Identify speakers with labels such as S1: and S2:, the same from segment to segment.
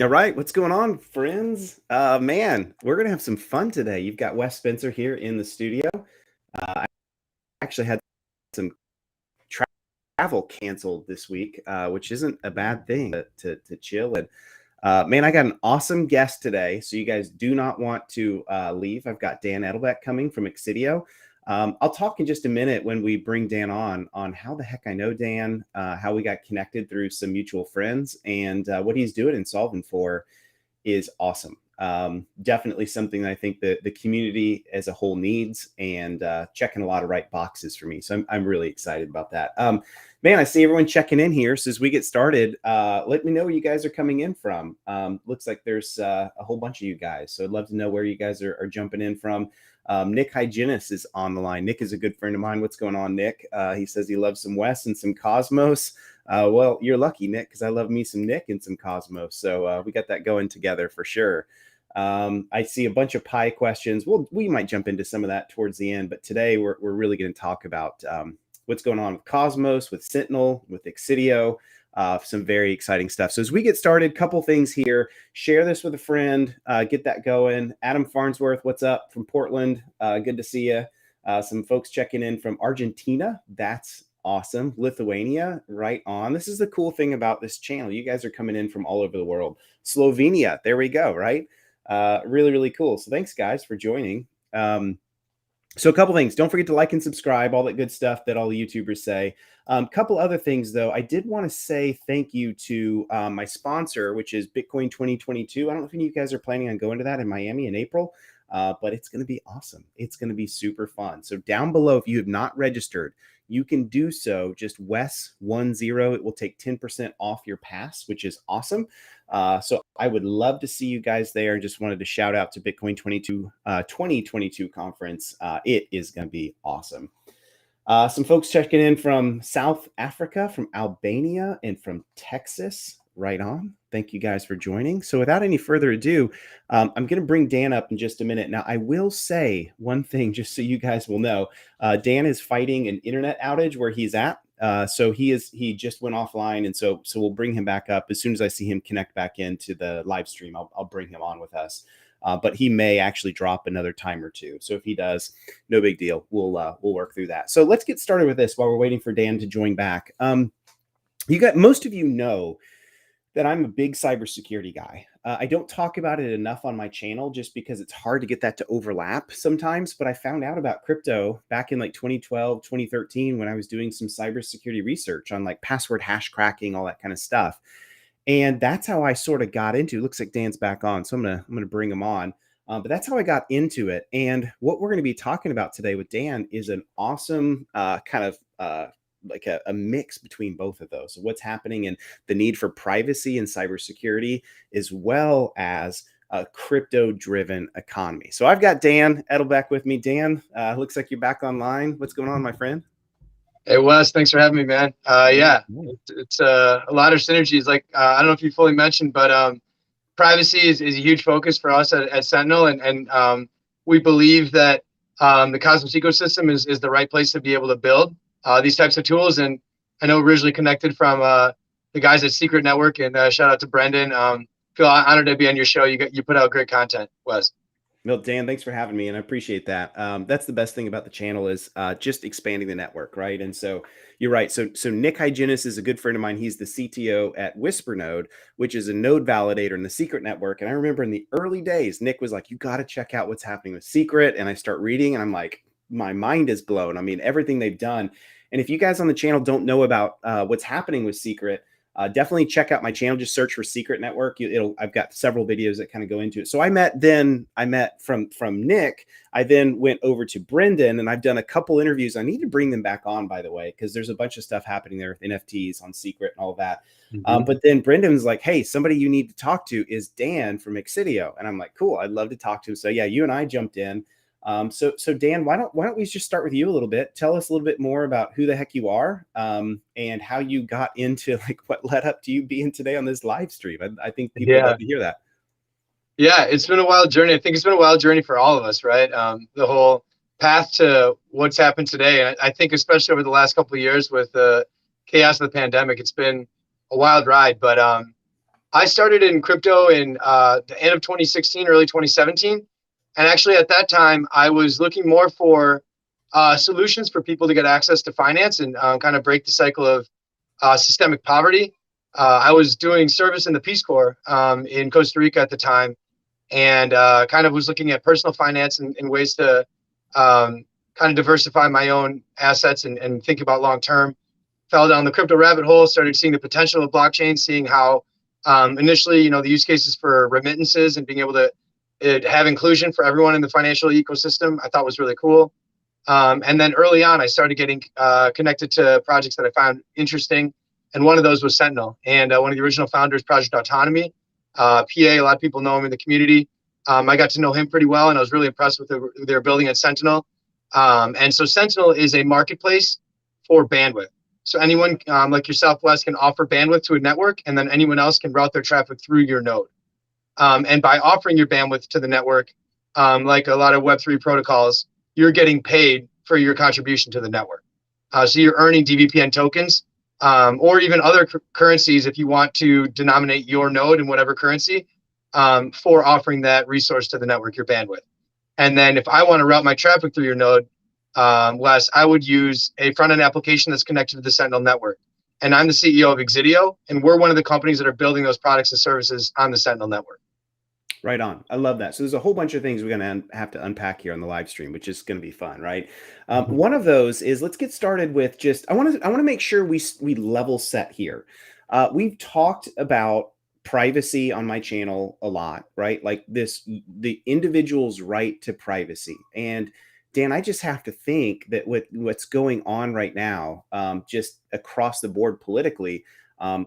S1: All right, what's going on, friends? Man, we're gonna have some fun today. You've got Wes Spencer here in the studio. I actually had some tra- travel canceled this week, which isn't a bad thing to chill. And man, I got an awesome guest today, so you guys do not want to leave. I've got Dan Edlebeck coming from Exidio. I'll talk in just a minute when we bring Dan on how the heck I know Dan, how we got connected through some mutual friends, and what he's doing and solving for is awesome. Definitely something that I think that the community as a whole needs, and checking a lot of right boxes for me. So I'm really excited about that. Man, I see everyone checking in here. So as we get started, let me know where you guys are coming in from. Looks like there's a whole bunch of you guys. So I'd love to know where you guys are jumping in from. Nick Hygienist is on the line. Nick is a good friend of mine. What's going on, Nick? He says he loves some Wes and some Cosmos. Well, you're lucky, Nick, because I love me some Nick and some Cosmos. So we got that going together for sure. I see a bunch of pie questions. Well, we might jump into some of that towards the end, but today we're really going to talk about what's going on with Cosmos, with Sentinel, with Exidio, some very exciting stuff. So as we get started, couple things here. Share this with a friend, get that going. Adam Farnsworth, what's up from Portland? Good to see you. Some folks checking in from Argentina. That's awesome. Lithuania, right on. This is the cool thing about this channel. You guys are coming in from all over the world. Slovenia, there we go, right? Really, really cool. So thanks, guys, for joining. So a couple things. Don't forget to like and subscribe, all that good stuff that all the YouTubers say. Couple other things, though. I did want to say thank you to my sponsor, which is Bitcoin 2022. I don't know if any of you guys are planning on going to that in Miami in April, but it's going to be awesome. It's going to be super fun. So down below, if you have not registered, you can do so. Just WES10. It will take 10% off your pass, which is awesome. So I would love to see you guys there. Just wanted to shout out to Bitcoin 2022 conference. It is going to be awesome. Some folks checking in from South Africa, from Albania, and from Texas. Right on. Thank you guys for joining. So without any further ado, I'm going to bring Dan up in just a minute. Now, I will say one thing, just so you guys will know. Dan is fighting an internet outage where he's at. So he just went offline, and so we'll bring him back up as soon as I see him connect back into the live stream. I'll bring him on with us. But he may actually drop another time or two. So if he does, no big deal. We'll work through that. So let's get started with this while we're waiting for Dan to join back. Most of you know that I'm a big cybersecurity guy. I don't talk about it enough on my channel just because it's hard to get that to overlap sometimes. But I found out about crypto back in like 2012, 2013, when I was doing some cybersecurity research on like password hash cracking, all that kind of stuff. And that's how I sort of got into it. Looks like Dan's back on, so I'm gonna bring him on. But that's how I got into it. And what we're going to be talking about today with Dan is an awesome kind of like a mix between both of those. So what's happening and the need for privacy and cybersecurity, as well as a crypto-driven economy. So I've got Dan Edlebeck with me. Dan, looks like you're back online. What's going on, my friend?
S2: Hey Wes, thanks for having me, man. Yeah,
S1: Yeah.
S2: it's a lot of synergies. Like I don't know if you fully mentioned, but privacy is a huge focus for us at Sentinel, and we believe that the Cosmos ecosystem is the right place to be able to build these types of tools. And I know originally connected from the guys at Secret Network, and shout out to Brendan. Feel honored to be on your show. You put out great content, Wes.
S1: Well, Dan, thanks for having me, and I appreciate that. That's the best thing about the channel is just expanding the network, right? And so you're right. So Nick Hygienist is a good friend of mine. He's the CTO at WhisperNode, which is a node validator in the Secret Network. And I remember in the early days, Nick was like, "You got to check out what's happening with Secret." And I start reading, and I'm like, my mind is blown. I mean, everything they've done. And if you guys on the channel don't know about what's happening with Secret, definitely check out my channel. Just search for Secret Network. I've got several videos that kind of go into it. So I met from Nick. I then went over to Brendan, and I've done a couple interviews. I need to bring them back on, by the way, because there's a bunch of stuff happening there with NFTs on Secret and all that. But then Brendan was like, "Hey, somebody you need to talk to is Dan from Exidio," and I'm like, "Cool, I'd love to talk to him." So yeah, you and I jumped in. So Dan, why don't we just start with you a little bit? Tell us a little bit more about who the heck you are, and how you got into like what led up to you being today on this live stream. I think people would
S2: Yeah.
S1: love to hear that.
S2: Yeah, it's been a wild journey. I think it's been a wild journey for all of us, right? The whole path to what's happened today. And I think especially over the last couple of years with the chaos of the pandemic, it's been a wild ride. But I started in crypto in the end of 2016, early 2017. And actually at that time, I was looking more for solutions for people to get access to finance and kind of break the cycle of systemic poverty. I was doing service in the Peace Corps in Costa Rica at the time, and kind of was looking at personal finance and ways to kind of diversify my own assets and think about long term. Fell down the crypto rabbit hole, started seeing the potential of blockchain, seeing how initially, the use cases for remittances and being able to have inclusion for everyone in the financial ecosystem, I thought was really cool. And then early on, I started getting connected to projects that I found interesting. And one of those was Sentinel. And one of the original founders, Project Autonomy, PA, a lot of people know him in the community. I got to know him pretty well, and I was really impressed with their building at Sentinel. And so Sentinel is a marketplace for bandwidth. So anyone like yourself, Wes, can offer bandwidth to a network, and then anyone else can route their traffic through your node. And by offering your bandwidth to the network, like a lot of Web3 protocols, you're getting paid for your contribution to the network. So you're earning dVPN tokens, or even other currencies if you want to denominate your node in whatever currency, for offering that resource to the network, your bandwidth. And then if I want to route my traffic through your node, Wes, I would use a front-end application that's connected to the Sentinel network. And I'm the CEO of Exidio, and we're one of the companies that are building those products and services on the Sentinel network.
S1: Right on. I love that. So there's a whole bunch of things we're going to have to unpack here on the live stream, which is going to be fun, right? One of those is, let's get started with just, I want to make sure we level set here. We've talked about privacy on my channel a lot, right? Like the individual's right to privacy. And Dan, I just have to think that what's going on right now, just across the board politically,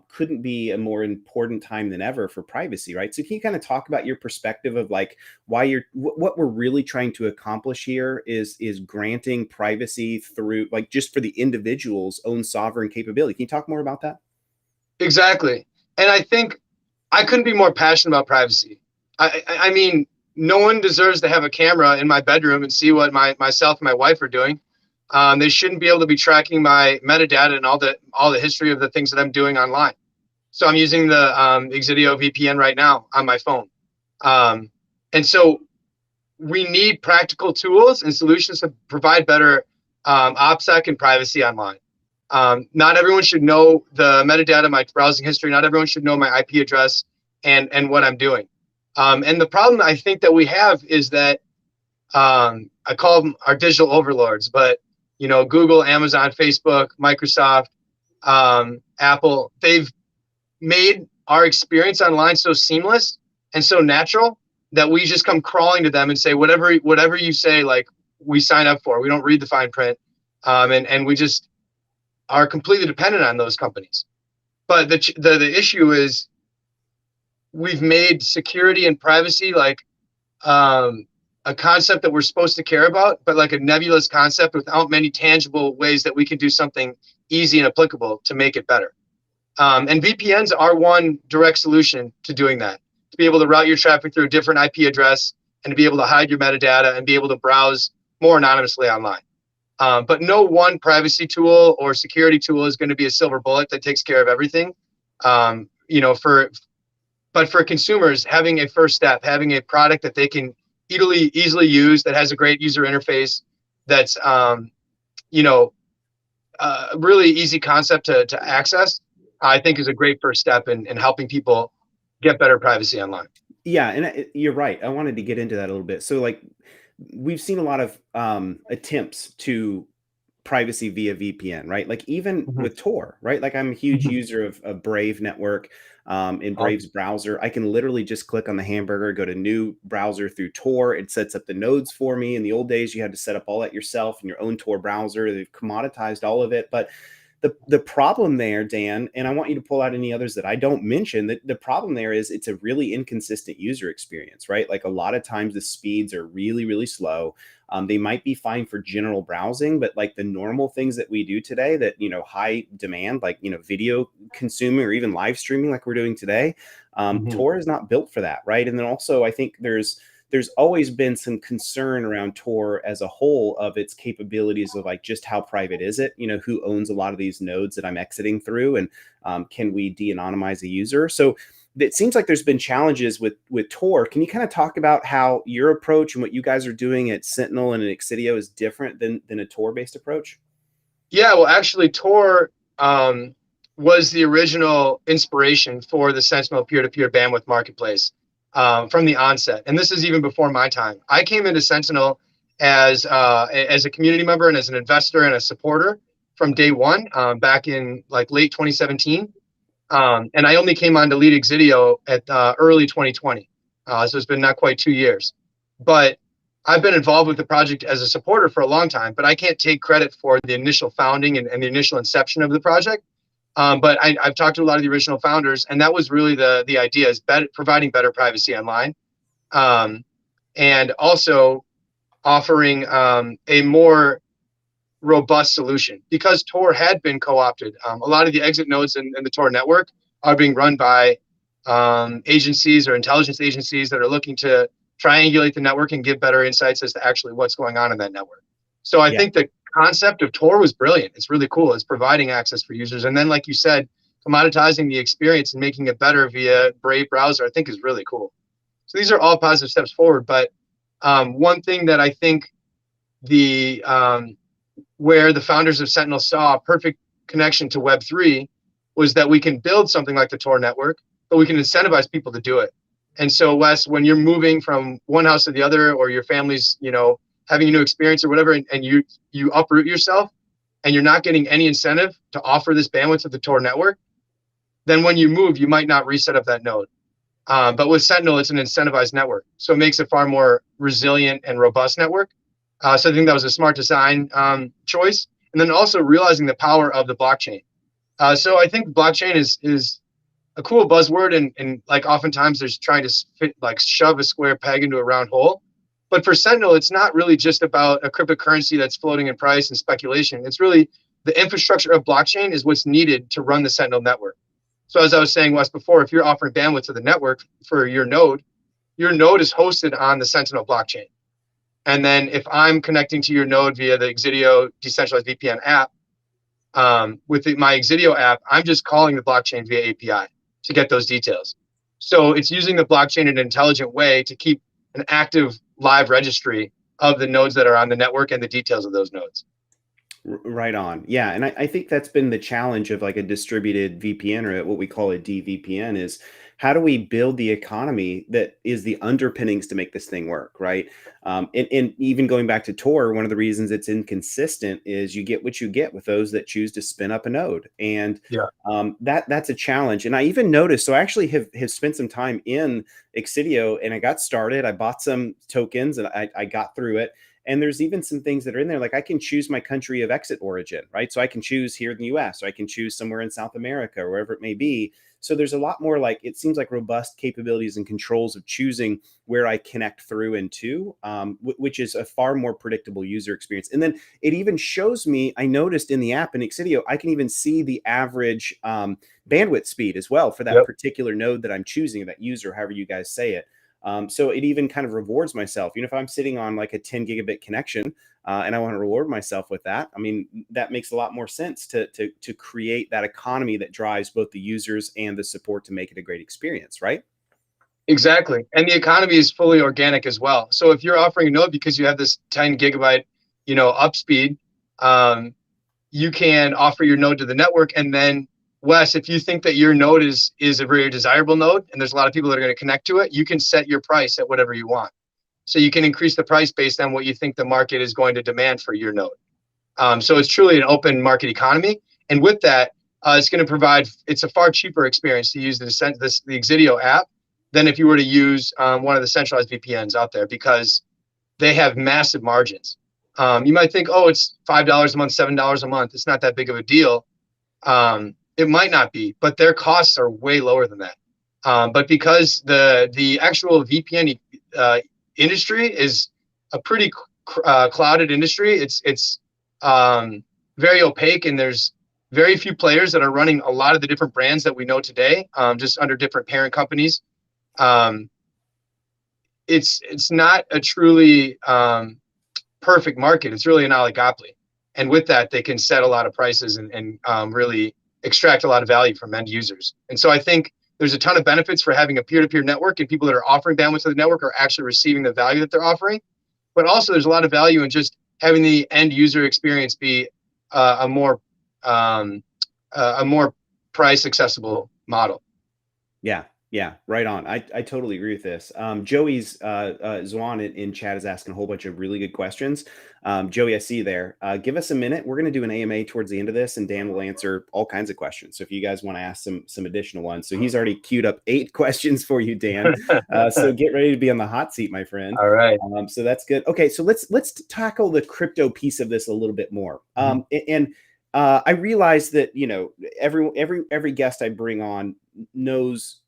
S1: couldn't be a more important time than ever for privacy, right? So can you kind of talk about your perspective of like why what we're really trying to accomplish here is granting privacy through, like, just for the individual's own sovereign capability. Can you talk more about that?
S2: Exactly. And I think I couldn't be more passionate about privacy. I mean, no one deserves to have a camera in my bedroom and see what myself and my wife are doing. They shouldn't be able to be tracking my metadata and all the history of the things that I'm doing online. So I'm using the Exidio VPN right now on my phone. And so we need practical tools and solutions to provide better OPSEC and privacy online. Not everyone should know the metadata, my browsing history. Not everyone should know my IP address and what I'm doing. And the problem I think that we have is that I call them our digital overlords, but Google, Amazon, Facebook, Microsoft, Apple, they've made our experience online so seamless and so natural that we just come crawling to them and say, whatever you say, like, we sign up for. We don't read the fine print. And we just are completely dependent on those companies. But the issue is we've made security and privacy like a concept that we're supposed to care about, but like a nebulous concept without many tangible ways that we can do something easy and applicable to make it better. And VPNs are one direct solution to doing that, to be able to route your traffic through a different IP address and to be able to hide your metadata and be able to browse more anonymously online. But no one privacy tool or security tool is going to be a silver bullet that takes care of everything. But for consumers, having a first step, having a product that they can easily use, that has a great user interface, that's really easy concept to access, I think is a great first step in helping people get better privacy online.
S1: Yeah, and you're right. I wanted to get into that a little bit. So, like, we've seen a lot of attempts to privacy via VPN, right? Like even with Tor, right? Like I'm a huge user of Brave network, in Brave's browser. I can literally just click on the hamburger, go to new browser through Tor. It sets up the nodes for me. In the old days, you had to set up all that yourself in your own Tor browser. They've commoditized all of it. But the problem there, Dan, and I want you to pull out any others that I don't mention, that the problem there is it's a really inconsistent user experience, right? Like a lot of times the speeds are really, really slow. They might be fine for general browsing, but like the normal things that we do today that, high demand, like, video consuming or even live streaming like we're doing today, Tor is not built for that, right? And then also I think there's always been some concern around Tor as a whole of its capabilities of like just how private is it, who owns a lot of these nodes that I'm exiting through, and can we de-anonymize a user? So it seems like there's been challenges with Tor. Can you kind of talk about how your approach and what you guys are doing at Sentinel and at Exidio is different than a Tor-based approach?
S2: Yeah, well, actually, Tor was the original inspiration for the Sentinel peer-to-peer bandwidth marketplace from the onset. And this is even before my time. I came into Sentinel as a community member and as an investor and a supporter from day one, back in like late 2017. And I only came on to lead Exidio at early 2020. So it's been not quite 2 years. But I've been involved with the project as a supporter for a long time, but I can't take credit for the initial founding and the initial inception of the project. But I've talked to a lot of the original founders, and that was really the idea, is providing better privacy online, and also offering a more robust solution, because Tor had been co-opted. A lot of the exit nodes in the Tor network are being run by agencies or intelligence agencies that are looking to triangulate the network and give better insights as to actually what's going on in that network. So I think the concept of Tor was brilliant. It's really cool. It's providing access for users. And then, like you said, commoditizing the experience and making it better via Brave browser, I think is really cool. So these are all positive steps forward. But one thing that I think where the founders of Sentinel saw a perfect connection to Web3 was that we can build something like the Tor network, but we can incentivize people to do it. And so, Wes, when you're moving from one house to the other, or your family's, having a new experience or whatever, and you uproot yourself and you're not getting any incentive to offer this bandwidth to the Tor network, then when you move, you might not reset up that node. But with Sentinel, it's an incentivized network. So it makes a far more resilient and robust network. So I think that was a smart design choice. And then also realizing the power of the blockchain. So I think blockchain is a cool buzzword, and like oftentimes there's trying to shove a square peg into a round hole. But for Sentinel, it's not really just about a cryptocurrency that's floating in price and speculation. It's really the infrastructure of blockchain is what's needed to run the Sentinel network. So as I was saying, Wes, before, if you're offering bandwidth to the network for your node is hosted on the Sentinel blockchain. And then if I'm connecting to your node via the Exidio decentralized VPN app, with my Exidio app, I'm just calling the blockchain via API to get those details. So it's using the blockchain in an intelligent way to keep an active live registry of the nodes that are on the network and the details of those nodes.
S1: Right on. Yeah. And I think that's been the challenge of like a distributed VPN, or what we call a dVPN, is how do we build the economy that is the underpinnings to make this thing work, right? And even going back to Tor, one of the reasons it's inconsistent is you get what you get with those that choose to spin up a node. And that's a challenge. And I even noticed, so I actually have spent some time in Exidio, and I got started. I bought some tokens and I got through it. And there's even some things that are in there, like I can choose my country of exit origin, right? So I can choose here in the US, or I can choose somewhere in South America, or wherever it may be. So there's a lot more, like, it seems like robust capabilities and controls of choosing where I connect through and to, which is a far more predictable user experience. And then it even shows me, I noticed in the app in Exidio, I can even see the average bandwidth speed as well for that particular node that I'm choosing, that user, however you guys say it. So it even kind of rewards myself. If I'm sitting on like a 10 gigabit connection and I want to reward myself with that, I mean, that makes a lot more sense to create that economy that drives both the users and the support to make it a great experience, right?
S2: Exactly. And the economy is fully organic as well. So if you're offering a node because you have this 10 gigabyte, up speed, you can offer your node to the network. And then, Wes, if you think that your node is a very desirable node and there's a lot of people that are going to connect to it, you can set your price at whatever you want. So you can increase the price based on what you think the market is going to demand for your node. So it's truly an open market economy. And with that, it's going to provide, it's a far cheaper experience to use the Exidio app than if you were to use one of the centralized VPNs out there, because they have massive margins. You might think, oh, it's $5 a month, $7 a month. It's not that big of a deal. It might not be, but their costs are way lower than that. But because the actual VPN industry is a pretty clouded industry, it's very opaque, and there's very few players that are running a lot of the different brands that we know today, just under different parent companies. It's not a truly perfect market. It's really an oligopoly, and with that, they can set a lot of prices and really extract a lot of value from end users. And so I think there's a ton of benefits for having a peer-to-peer network, and people that are offering bandwidth to the network are actually receiving the value that they're offering. But also there's a lot of value in just having the end user experience be a more price accessible model.
S1: Yeah, right on. I totally agree with this. Joey's Zwan in chat is asking a whole bunch of really good questions. Joey, I see you there. Give us a minute. We're going to do an AMA towards the end of this, and Dan will answer all kinds of questions. So if you guys want to ask some additional ones, so he's already queued up 8 questions for you, Dan. So get ready to be on the hot seat, my friend.
S2: All right.
S1: So that's good. Okay, so let's tackle the crypto piece of this a little bit more. I realize that every guest I bring on knows.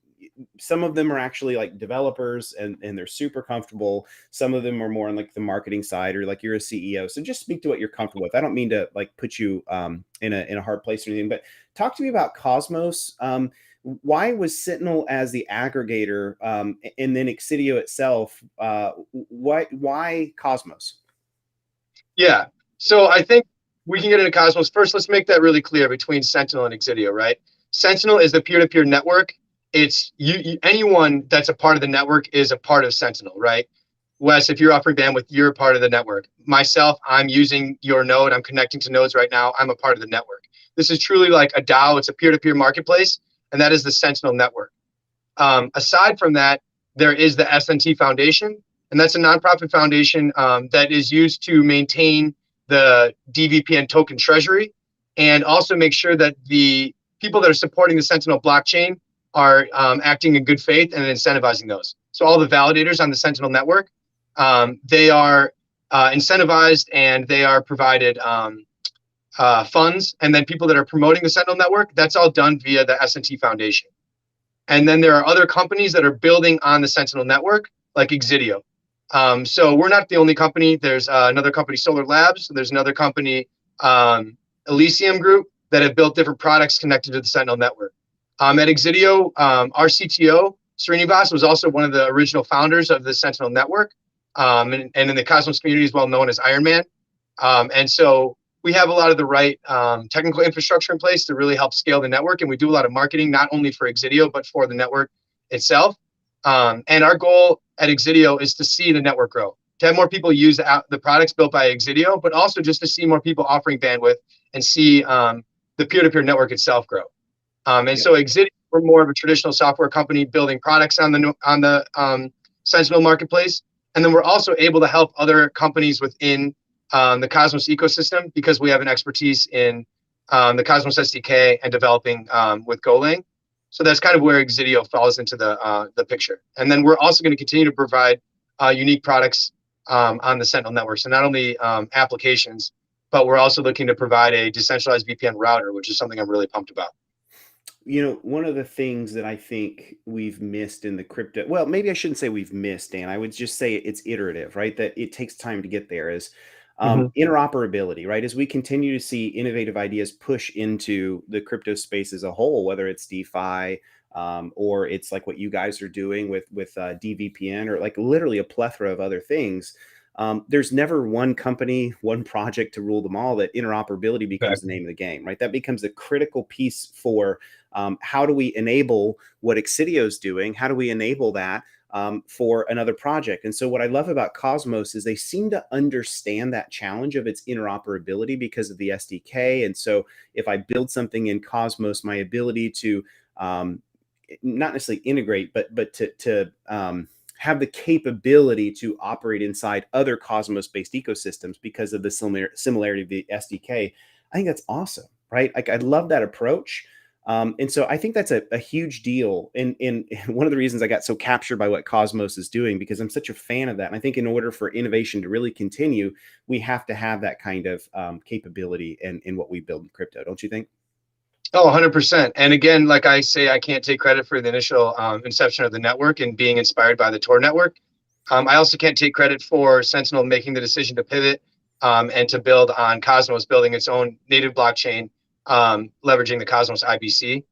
S1: Some of them are actually like developers and they're super comfortable. Some of them are more on like the marketing side, or like you're a CEO. So just speak to what you're comfortable with. I don't mean to like put you in a hard place or anything, but talk to me about Cosmos. Why was Sentinel as the aggregator, and then Exidio itself? Why Cosmos?
S2: Yeah. So I think we can get into Cosmos. First, let's make that really clear between Sentinel and Exidio, right? Sentinel is the peer-to-peer network. It's anyone that's a part of the network is a part of Sentinel, right? Wes, if you're offering bandwidth, you're a part of the network. Myself, I'm using your node. I'm connecting to nodes right now. I'm a part of the network. This is truly like a DAO. It's a peer-to-peer marketplace, and that is the Sentinel network. Aside from that, there is the SNT Foundation, and that's a nonprofit foundation that is used to maintain the dVPN token treasury, and also make sure that the people that are supporting the Sentinel blockchain are acting in good faith and incentivizing those. So all the validators on the Sentinel network, they are incentivized, and they are provided funds. And then people that are promoting the Sentinel network, that's all done via the S&T Foundation. And then there are other companies that are building on the Sentinel network, like Exidio. So we're not the only company. There's another company, Solar Labs. There's another company, Elysium Group, that have built different products connected to the Sentinel network. At Exidio, our CTO, Srinivas, was also one of the original founders of the Sentinel network, and in the Cosmos community is well known as Iron Man. And so we have a lot of the right technical infrastructure in place to really help scale the network, and we do a lot of marketing, not only for Exidio, but for the network itself. And our goal at Exidio is to see the network grow, to have more people use the products built by Exidio, but also just to see more people offering bandwidth and see the peer-to-peer network itself grow. So Exidio, we're more of a traditional software company building products on the Sentinel marketplace. And then we're also able to help other companies within the Cosmos ecosystem, because we have an expertise in the Cosmos SDK and developing with Golang. So that's kind of where Exidio falls into the picture. And then we're also going to continue to provide unique products on the Sentinel network. So not only applications, but we're also looking to provide a decentralized VPN router, which is something I'm really pumped about.
S1: One of the things that I think we've missed in the crypto, well, maybe I shouldn't say we've missed, Dan. I would just say it's iterative, right? That it takes time to get there, is interoperability, right? As we continue to see innovative ideas push into the crypto space as a whole, whether it's DeFi, or it's like what you guys are doing with dVPN, or like literally a plethora of other things. There's never one company, one project to rule them all. That interoperability becomes the name of the game, right? That becomes a critical piece for how do we enable what Exidio is doing? How do we enable that for another project? And so what I love about Cosmos is they seem to understand that challenge of its interoperability because of the SDK. And so if I build something in Cosmos, my ability to not necessarily integrate, but to have the capability to operate inside other Cosmos-based ecosystems because of the similarity of the SDK, I think that's awesome, right? Like, I love that approach. And so I think that's a huge deal. And one of the reasons I got so captured by what Cosmos is doing, because I'm such a fan of that. And I think in order for innovation to really continue, we have to have that kind of capability in what we build in crypto, don't you think?
S2: Oh, 100%. And again, like I say, I can't take credit for the initial inception of the network and being inspired by the Tor network. I also can't take credit for Sentinel making the decision to pivot and to build on Cosmos, building its own native blockchain, leveraging the Cosmos IBC.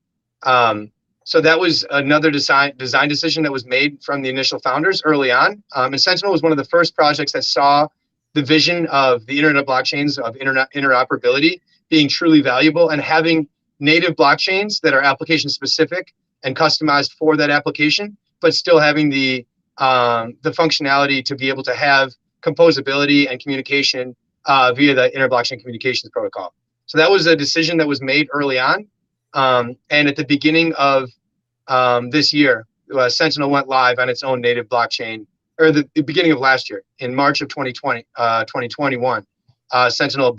S2: So that was another design decision that was made from the initial founders early on. And Sentinel was one of the first projects that saw the vision of the Internet of Blockchains, of interoperability being truly valuable, and having native blockchains that are application specific and customized for that application, but still having the functionality to be able to have composability and communication via the inter-blockchain communications protocol. So that was a decision that was made early on. And at the beginning of this year, Sentinel went live on its own native blockchain, or the beginning of last year, in March of 2021. Sentinel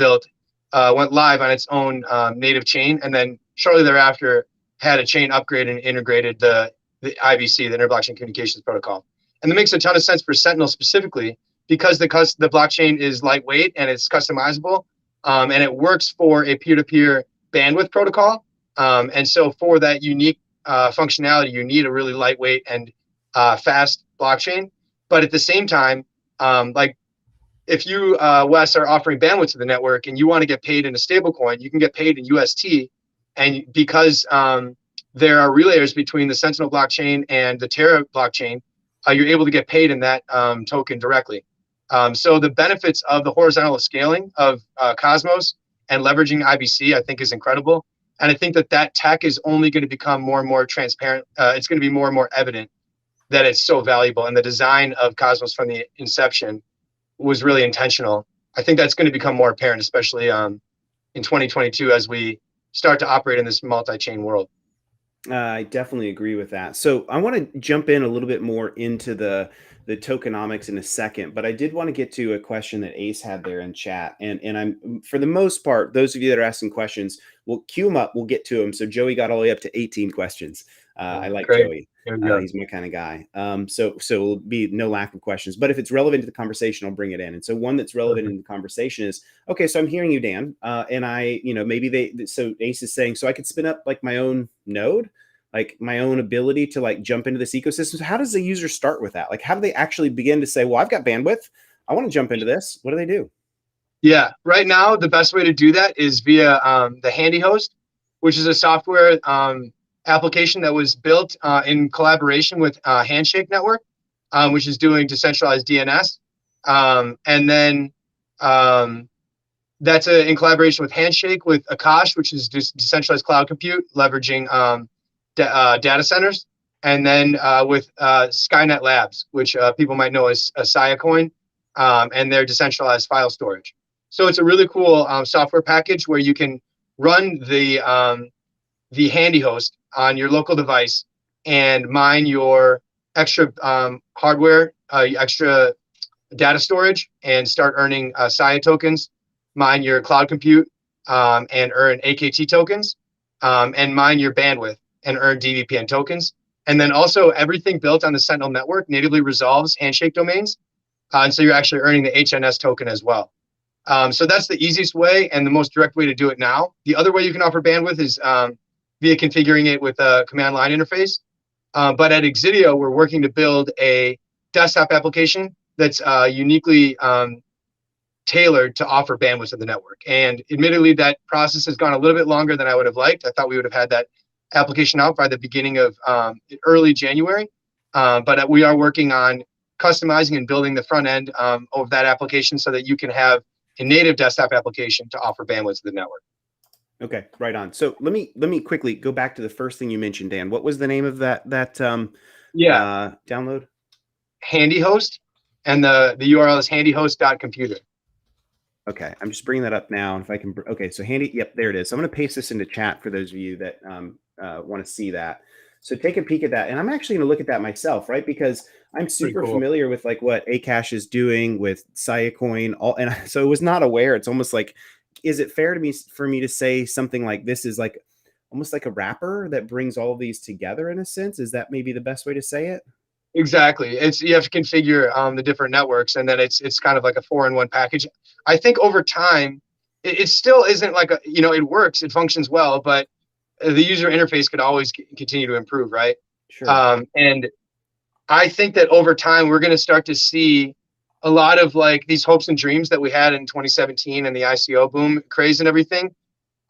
S2: went live on its own native chain, and then shortly thereafter had a chain upgrade and integrated the IBC, the inter-blockchain communications protocol. And that makes a ton of sense for Sentinel specifically, because the blockchain is lightweight and it's customizable, and it works for a peer-to-peer bandwidth protocol. And so for that unique functionality, you need a really lightweight and fast blockchain. But at the same time, like if you, Wes, are offering bandwidth to the network and you want to get paid in a stable coin, you can get paid in UST. And because there are relayers between the Sentinel blockchain and the Terra blockchain, you're able to get paid in that token directly. So the benefits of the horizontal scaling of Cosmos and leveraging IBC, I think, is incredible. And I think that tech is only going to become more and more transparent. It's going to be more and more evident that it's so valuable. And the design of Cosmos from the inception was really intentional. I think that's going to become more apparent, especially in 2022 as we start to operate in this multi-chain world.
S1: I definitely agree with that. So I want to jump in a little bit more into the tokenomics in a second, but I did want to get to a question that Ace had there in chat. And I'm, for the most part, those of you that are asking questions, we'll queue them up, we'll get to them. So Joey got all the way up to 18 questions. I like
S2: Great.
S1: Joey. He's my kind of guy. So it'll be no lack of questions, but if it's relevant to the conversation, I'll bring it in. And so one that's relevant in the conversation is, okay, so I'm hearing you, Dan, and I, maybe so Ace is saying, so I could spin up like my own node, like my own ability to like jump into this ecosystem. So how does the user start with that? Like, how do they actually begin to say, well, I've got bandwidth, I want to jump into this. What do they do?
S2: Yeah, right now, the best way to do that is via the Handy Host, which is a software application that was built in collaboration with Handshake Network, which is doing decentralized DNS. And then that's in collaboration with Handshake, with Akash, which is decentralized cloud compute, leveraging data centers. And then with Skynet Labs, which people might know as Siacoin, and their decentralized file storage. So it's a really cool software package where you can run the Handy Host on your local device and mine your extra hardware, extra data storage, and start earning SIA tokens, mine your cloud compute, and earn AKT tokens, and mine your bandwidth and earn dVPN tokens. And then also everything built on the Sentinel network natively resolves Handshake domains. And so you're actually earning the HNS token as well. So that's the easiest way and the most direct way to do it now. The other way you can offer bandwidth is via configuring it with a command line interface. But at Exidio, we're working to build a desktop application that's uniquely tailored to offer bandwidth to the network. And admittedly, that process has gone a little bit longer than I would have liked. I thought we would have had that application out by the beginning of early January. But we are working on customizing and building the front end of that application so that you can have a native desktop application to offer bandwidth to the network.
S1: Okay, right on. So let me quickly go back to the first thing you mentioned, Dan. What was the name of that download?
S2: Handy Host, and the URL is handyhost.computer.
S1: Okay, I'm just bringing that up now. And if I can, okay, so Handy, yep, there it is. So I'm going to paste this into chat for those of you that want to see that. So take a peek at that. And I'm actually going to look at that myself, right? Because I'm super familiar with like what Akash is doing with Siacoin, and so I was not aware. It's almost like, is it fair for me to say something like this is like almost like a wrapper that brings all of these together in a sense? Is that maybe the best way to say it?
S2: Exactly. You have to configure the different networks, and then it's kind of like a 4-in-1 package. I think over time, it still isn't like it works, it functions well, but the user interface could always continue to improve, right?
S1: Sure.
S2: And I think that over time, we're going to start to see a lot of like these hopes and dreams that we had in 2017 and the ICO boom craze and everything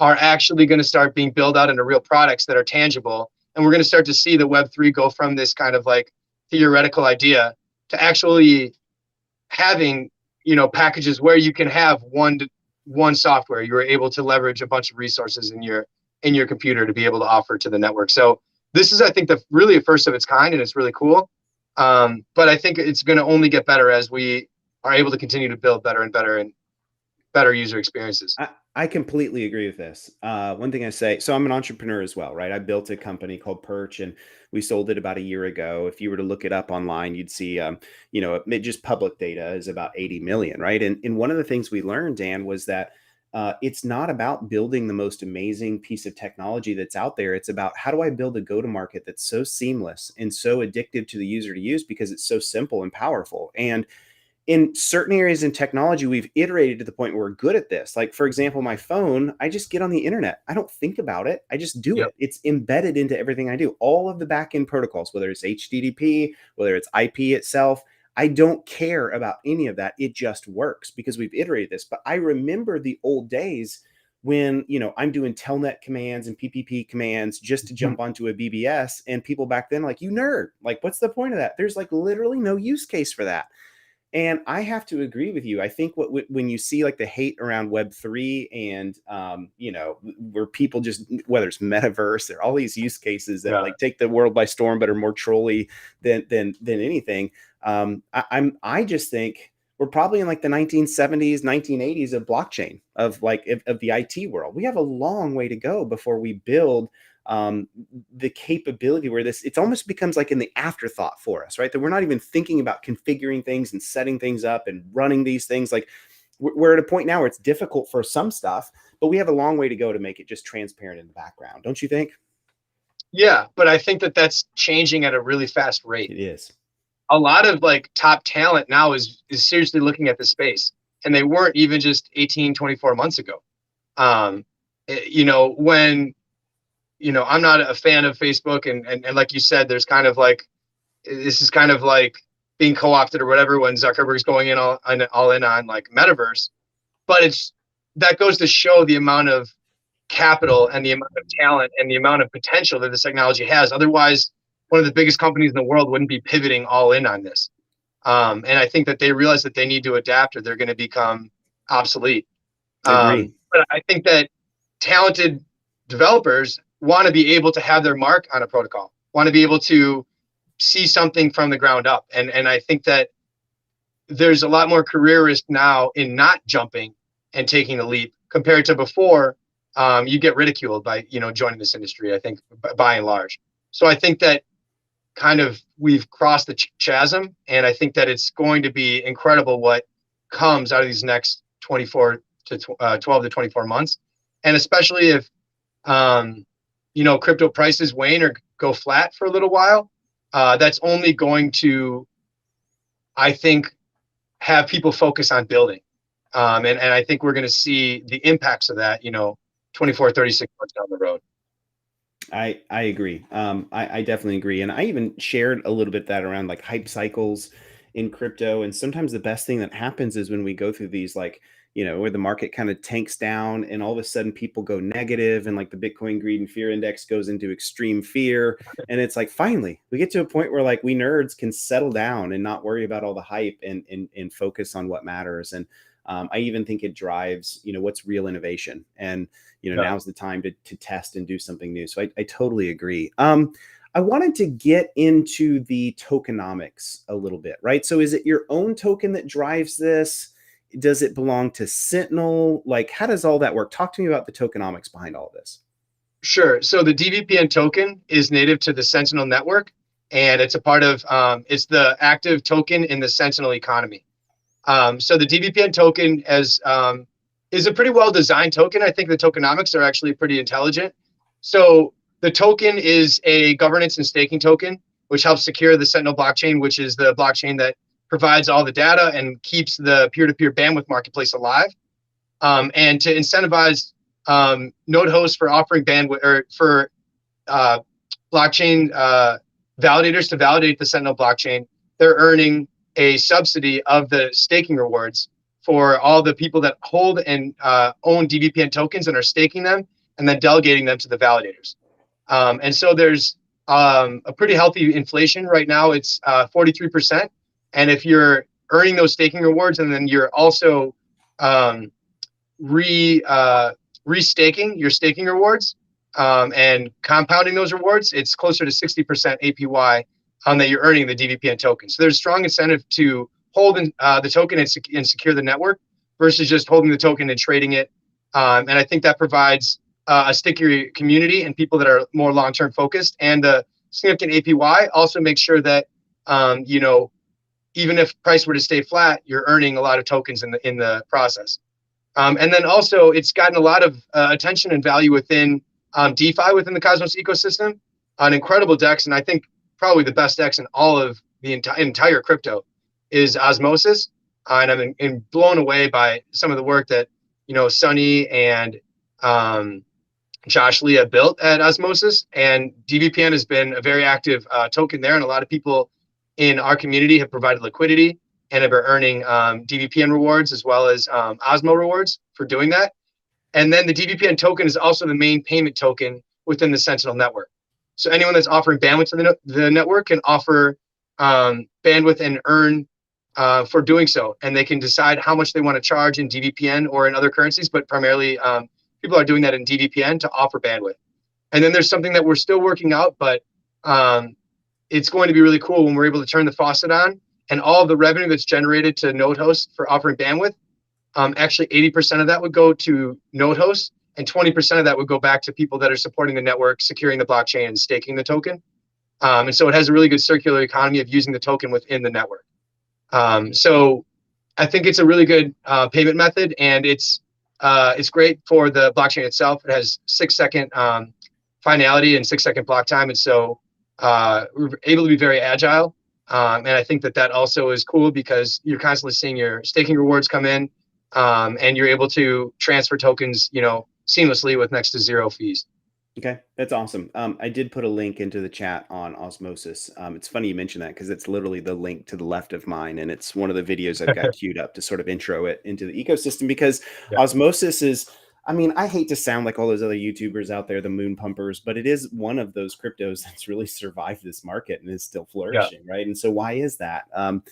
S2: are actually going to start being built out into real products that are tangible. And we're going to start to see the Web3 go from this kind of like theoretical idea to actually having, packages where you can have one software. You're able to leverage a bunch of resources in your computer to be able to offer to the network. So this is, I think, really a first of its kind, and it's really cool. But I think it's going to only get better as we are able to continue to build better and better user experiences.
S1: I completely agree with this. One thing I say, so I'm an entrepreneur as well, right? I built a company called Perch, and we sold it about a year ago. If you were to look it up online, you'd see, just public data is about 80 million, right? And one of the things we learned, Dan, was that it's not about building the most amazing piece of technology that's out there. It's about, how do I build a go-to-market that's so seamless and so addictive to the user to use because it's so simple and powerful. And in certain areas in technology, we've iterated to the point where we're good at this. Like, for example, my phone, I just get on the internet. I don't think about it. I just do it. It's embedded into everything I do. All of the backend protocols, whether it's HTTP, whether it's IP itself, I don't care about any of that. It just works because we've iterated this. But I remember the old days when, I'm doing telnet commands and PPP commands just to jump onto a BBS, and people back then like, you nerd, like, what's the point of that? There's like literally no use case for that. And I have to agree with you. I think when you see like the hate around Web3 and, where people just, whether it's metaverse, there are all these use cases that like take the world by storm, but are more trolly than anything. I just think we're probably in like the 1970s, 1980s of blockchain, of the IT world. We have a long way to go before we build the capability where it almost becomes like in the afterthought for us, right? That we're not even thinking about configuring things and setting things up and running these things. Like, we're at a point now where it's difficult for some stuff, but we have a long way to go to make it just transparent in the background. Don't you think?
S2: Yeah, but I think that that's changing at a really fast rate.
S1: It is.
S2: A lot of like top talent now is seriously looking at the space, and they weren't even just 18, 24 months ago. When I'm not a fan of Facebook, and like you said, there's kind of like, this is kind of like being co-opted or whatever when Zuckerberg's going in all in on like metaverse. But that goes to show the amount of capital and the amount of talent and the amount of potential that this technology has. Otherwise, one of the biggest companies in the world wouldn't be pivoting all in on this. And I think that they realize that they need to adapt or they're going to become obsolete.
S1: Agree.
S2: But I think that talented developers want to be able to have their mark on a protocol, want to be able to see something from the ground up. And I think that there's a lot more career risk now in not jumping and taking a leap compared to before. You get ridiculed by, joining this industry, I think, by and large. So I think that kind of we've crossed the chasm, and I think that it's going to be incredible what comes out of these next 12 to 24 months. And especially if, crypto prices wane or go flat for a little while, that's only going to, I think, have people focus on building. And I think we're going to see the impacts of that, 24, 36 months down the road.
S1: I agree. I definitely agree. And I even shared a little bit that around like hype cycles in crypto. And sometimes the best thing that happens is when we go through these, like, where the market kind of tanks down and all of a sudden people go negative, and like the Bitcoin greed and fear index goes into extreme fear. And it's like, finally, we get to a point where like we nerds can settle down and not worry about all the hype and focus on what matters. And I even think it drives, what's real innovation. And, now's the time to test and do something new. So I totally agree. I wanted to get into the tokenomics a little bit, right? So is it your own token that drives this? Does it belong to Sentinel? Like, how does all that work? Talk to me about the tokenomics behind all of this.
S2: Sure. So the dVPN token is native to the Sentinel network, and it's a part of, it's the active token in the Sentinel economy. So the dVPN token is a pretty well-designed token. I think the tokenomics are actually pretty intelligent. So the token is a governance and staking token, which helps secure the Sentinel blockchain, which is the blockchain that provides all the data and keeps the peer-to-peer bandwidth marketplace alive. And to incentivize node hosts for offering bandwidth, or for blockchain validators to validate the Sentinel blockchain, they're earning a subsidy of the staking rewards for all the people that hold and own dVPN tokens and are staking them and then delegating them to the validators. And so there's a pretty healthy inflation right now. It's 43%. And if you're earning those staking rewards and then you're also restaking your staking rewards, and compounding those rewards, it's closer to 60% APY that you're earning the dVPN token. So there's strong incentive to hold the token and secure the network versus just holding the token and trading it. And I think that provides a stickier community and people that are more long-term focused. And the significant APY also makes sure that, you know, even if price were to stay flat, you're earning a lot of tokens in the process. And then also, it's gotten a lot of attention and value within DeFi within the Cosmos ecosystem. An incredible DEX, and I think probably the best DEX in all of the entire crypto is Osmosis. And I'm blown away by some of the work that, you know, Sunny and Josh Leah built at Osmosis. And dVPN has been a very active token there, and a lot of people in our community have provided liquidity and are earning dVPN rewards as well as Osmo rewards for doing that. And then the dVPN token is also the main payment token within the Sentinel network. So anyone that's offering bandwidth to the network can offer bandwidth and earn for doing so. And they can decide how much they want to charge in dVPN or in other currencies, but primarily people are doing that in dVPN to offer bandwidth. And then there's something that we're still working out, but it's going to be really cool when we're able to turn the faucet on and all of the revenue that's generated to node hosts for offering bandwidth, actually 80% of that would go to node hosts and 20% of that would go back to people that are supporting the network, securing the blockchain and staking the token. And so it has a really good circular economy of using the token within the network. So I think it's a really good payment method, and it's great for the blockchain itself. It has 6-second finality and 6-second block time. And so we're able to be very agile. And I think that also is cool because you're constantly seeing your staking rewards come in, and you're able to transfer tokens, you know, seamlessly with next to zero fees.
S1: Okay, that's awesome. I did put a link into the chat on Osmosis. It's funny you mentioned that because it's literally the link to the left of mine, and it's one of the videos I've got queued up to sort of intro it into the ecosystem because Osmosis is, I mean, I hate to sound like all those other YouTubers out there, the moon pumpers, but it is one of those cryptos that's really survived this market and is still flourishing, right? And so why is that? And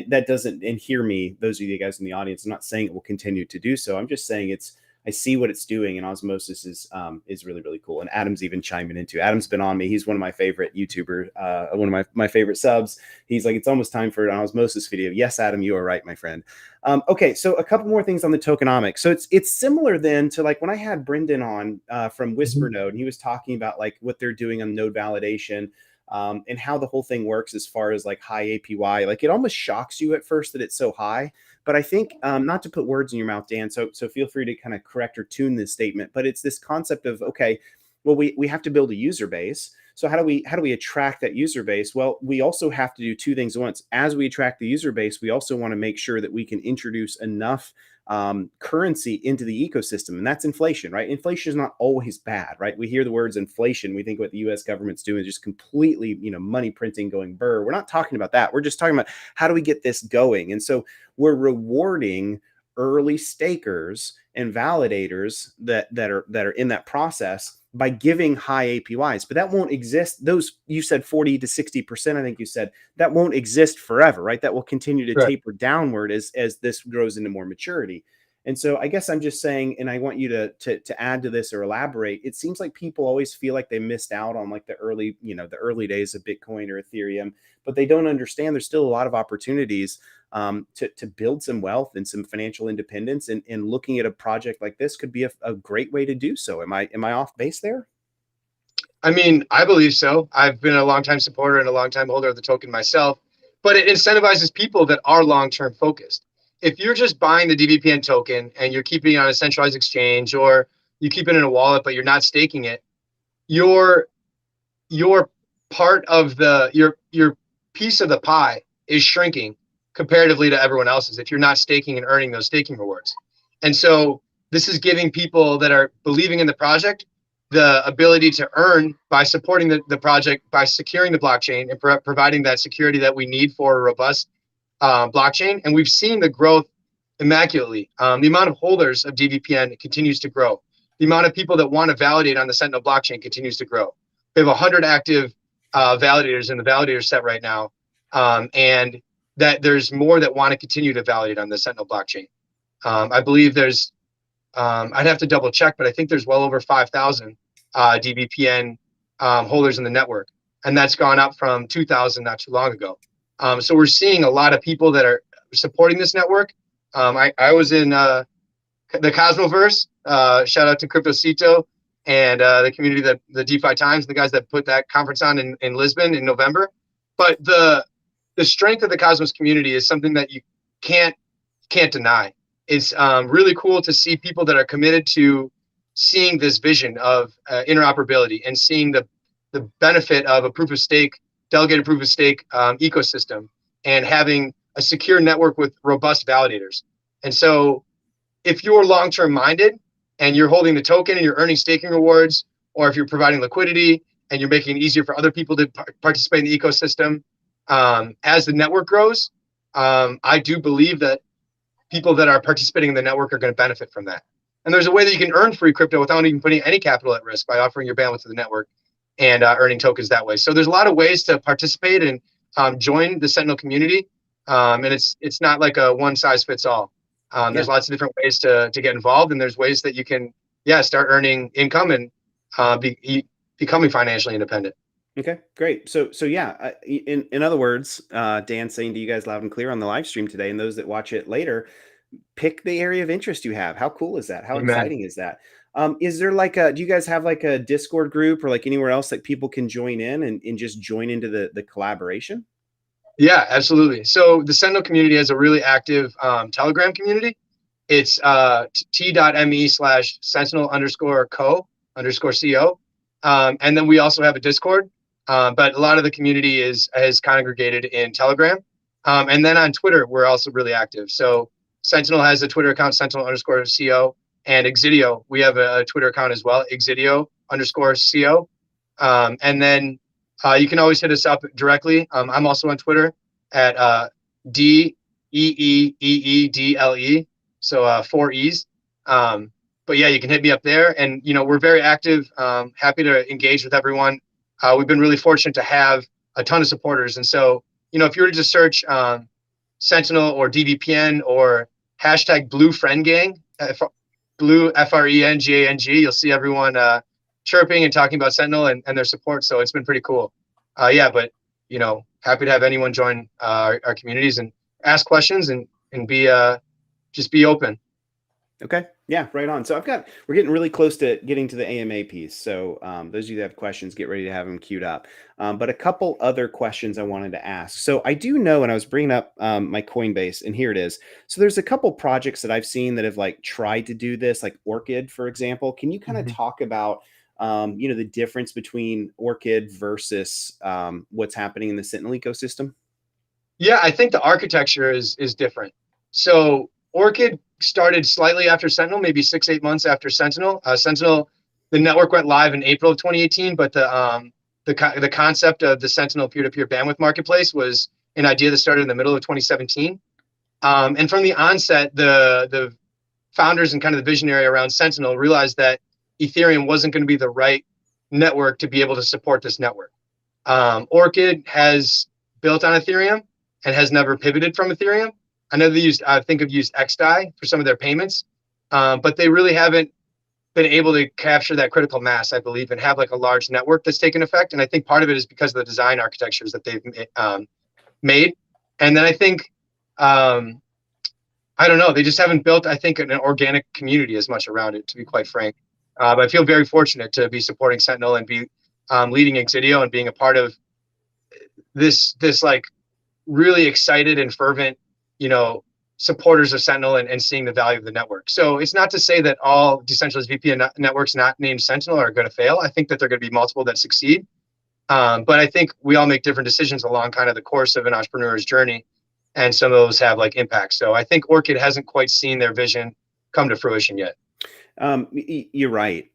S1: that doesn't, and hear me, those of you guys in the audience, I'm not saying it will continue to do so. I'm just saying I see what it's doing, and Osmosis is really, really cool. And Adam's even chiming into. Adam's been on me. He's one of my favorite YouTubers, one of my favorite subs. He's like, it's almost time for an Osmosis video. Yes, Adam, you are right, my friend. Okay, so a couple more things on the tokenomics. So it's similar then to like when I had Brendan on from Whisper Node, and he was talking about like what they're doing on node validation. And how the whole thing works as far as like high APY. Like it almost shocks you at first that it's so high. But I think not to put words in your mouth, Dan, so feel free to kind of correct or tune this statement. But it's this concept of, okay, well, we have to build a user base. So how do we attract that user base? Well, we also have to do two things at once. As we attract the user base, we also want to make sure that we can introduce enough currency into the ecosystem, and that's inflation, right? Inflation is not always bad, right? We hear the words inflation, we think what the U.S. government's doing is just completely, you know, money printing going burr. We're not talking about that. We're just talking about how do we get this going, and so we're rewarding early stakers and validators that are in that process by giving high APYs, but that won't exist. Those, you said 40 to 60%, I think you said, that won't exist forever, right? That will continue to taper downward as this grows into more maturity. And so I guess I'm just saying, and I want you to add to this or elaborate, it seems like people always feel like they missed out on like the early days of Bitcoin or Ethereum, but they don't understand there's still a lot of opportunities to build some wealth and some financial independence, and looking at a project like this could be a great way to do so. Am I off base there?
S2: I mean, I believe so. I've been a longtime supporter and a longtime holder of the token myself, but it incentivizes people that are long-term focused. If you're just buying the dVPN token and you're keeping it on a centralized exchange, or you keep it in a wallet, but you're not staking it, your part of your piece of the pie is shrinking comparatively to everyone else's if you're not staking and earning those staking rewards. And so this is giving people that are believing in the project the ability to earn by supporting the project, by securing the blockchain and providing that security that we need for a robust blockchain. And we've seen the growth immaculately. The amount of holders of dVPN continues to grow. The amount of people that want to validate on the Sentinel blockchain continues to grow. We have 100 active validators in the validator set right now. And that there's more that want to continue to validate on the Sentinel blockchain. I believe there's, I'd have to double check, but I think there's well over 5,000 dVPN holders in the network, and that's gone up from 2,000 not too long ago. So we're seeing a lot of people that are supporting this network. I was in the Cosmoverse. Shout out to Cryptocito and the community, that the DeFi Times, the guys that put that conference on in Lisbon in November. But the strength of the Cosmos community is something that you can't deny. It's really cool to see people that are committed to seeing this vision of interoperability and seeing the benefit of a proof of stake, delegated proof of stake ecosystem, and having a secure network with robust validators. And so if you're long-term minded and you're holding the token and you're earning staking rewards, or if you're providing liquidity and you're making it easier for other people to participate in the ecosystem, as the network grows, I do believe that people that are participating in the network are going to benefit from that. And there's a way that you can earn free crypto without even putting any capital at risk, by offering your bandwidth to the network and earning tokens that way. So there's a lot of ways to participate and join the Sentinel community. And it's not like a one size fits all. There's lots of different ways to get involved, and there's ways that you can, start earning income and becoming financially independent.
S1: Okay, great. So yeah, in other words, Dan saying to you guys loud and clear on the live stream today, and those that watch it later, pick the area of interest you have. How cool is that? How
S2: Amen.
S1: exciting is that? Is there do you guys have like a Discord group or like anywhere else that people can join in and just join into the collaboration?
S2: Yeah, absolutely. So the Sentinel community has a really active Telegram community. It's t.me/sentinel_co_co. And then we also have a Discord. But a lot of the community is congregated in Telegram. And then on Twitter, we're also really active. So Sentinel has a Twitter account, Sentinel_co, and Exidio, we have a Twitter account as well, Exidio_co. And then you can always hit us up directly. I'm also on Twitter at DEEEEDLE, so 4 E's. But yeah, you can hit me up there, and we're very active. Happy to engage with everyone. We've been really fortunate to have a ton of supporters, and so if you were to just search Sentinel or dVPN or hashtag Blue Friend Gang, Blue FRENGANG, you'll see everyone chirping and talking about Sentinel and their support. So it's been pretty cool. But happy to have anyone join our communities and ask questions and be just be open.
S1: Okay. Yeah, right on. So we're getting really close to getting to the AMA piece. So those of you that have questions, get ready to have them queued up. But a couple other questions I wanted to ask. So I do know, and I was bringing up my Coinbase, and here it is. So there's a couple projects that I've seen that have tried to do this, like Orchid, for example. Can you kind of talk about, the difference between Orchid versus what's happening in the Sentinel ecosystem?
S2: Yeah, I think the architecture is different. So Orchid started slightly after Sentinel, maybe 6-8 months after Sentinel. Sentinel, the network went live in April of 2018, but the concept of the Sentinel peer-to-peer bandwidth marketplace was an idea that started in the middle of 2017. And from the onset, the founders and kind of the visionary around Sentinel realized that Ethereum wasn't going to be the right network to be able to support this network. Orchid has built on Ethereum and has never pivoted from Ethereum. I know I think have used XDAI for some of their payments, but they really haven't been able to capture that critical mass, I believe, and have a large network that's taken effect. And I think part of it is because of the design architectures that they've made. And then I think, I don't know, they just haven't built, I think, an organic community as much around it, to be quite frank. But I feel very fortunate to be supporting Sentinel and be leading Exidio and being a part of this really excited and fervent supporters of Sentinel and seeing the value of the network. So it's not to say that all decentralized VPN networks not named Sentinel are going to fail. I think that there are going to be multiple that succeed. But I think we all make different decisions along kind of the course of an entrepreneur's journey. And some of those have impact. So I think Orchid hasn't quite seen their vision come to fruition yet.
S1: You're right.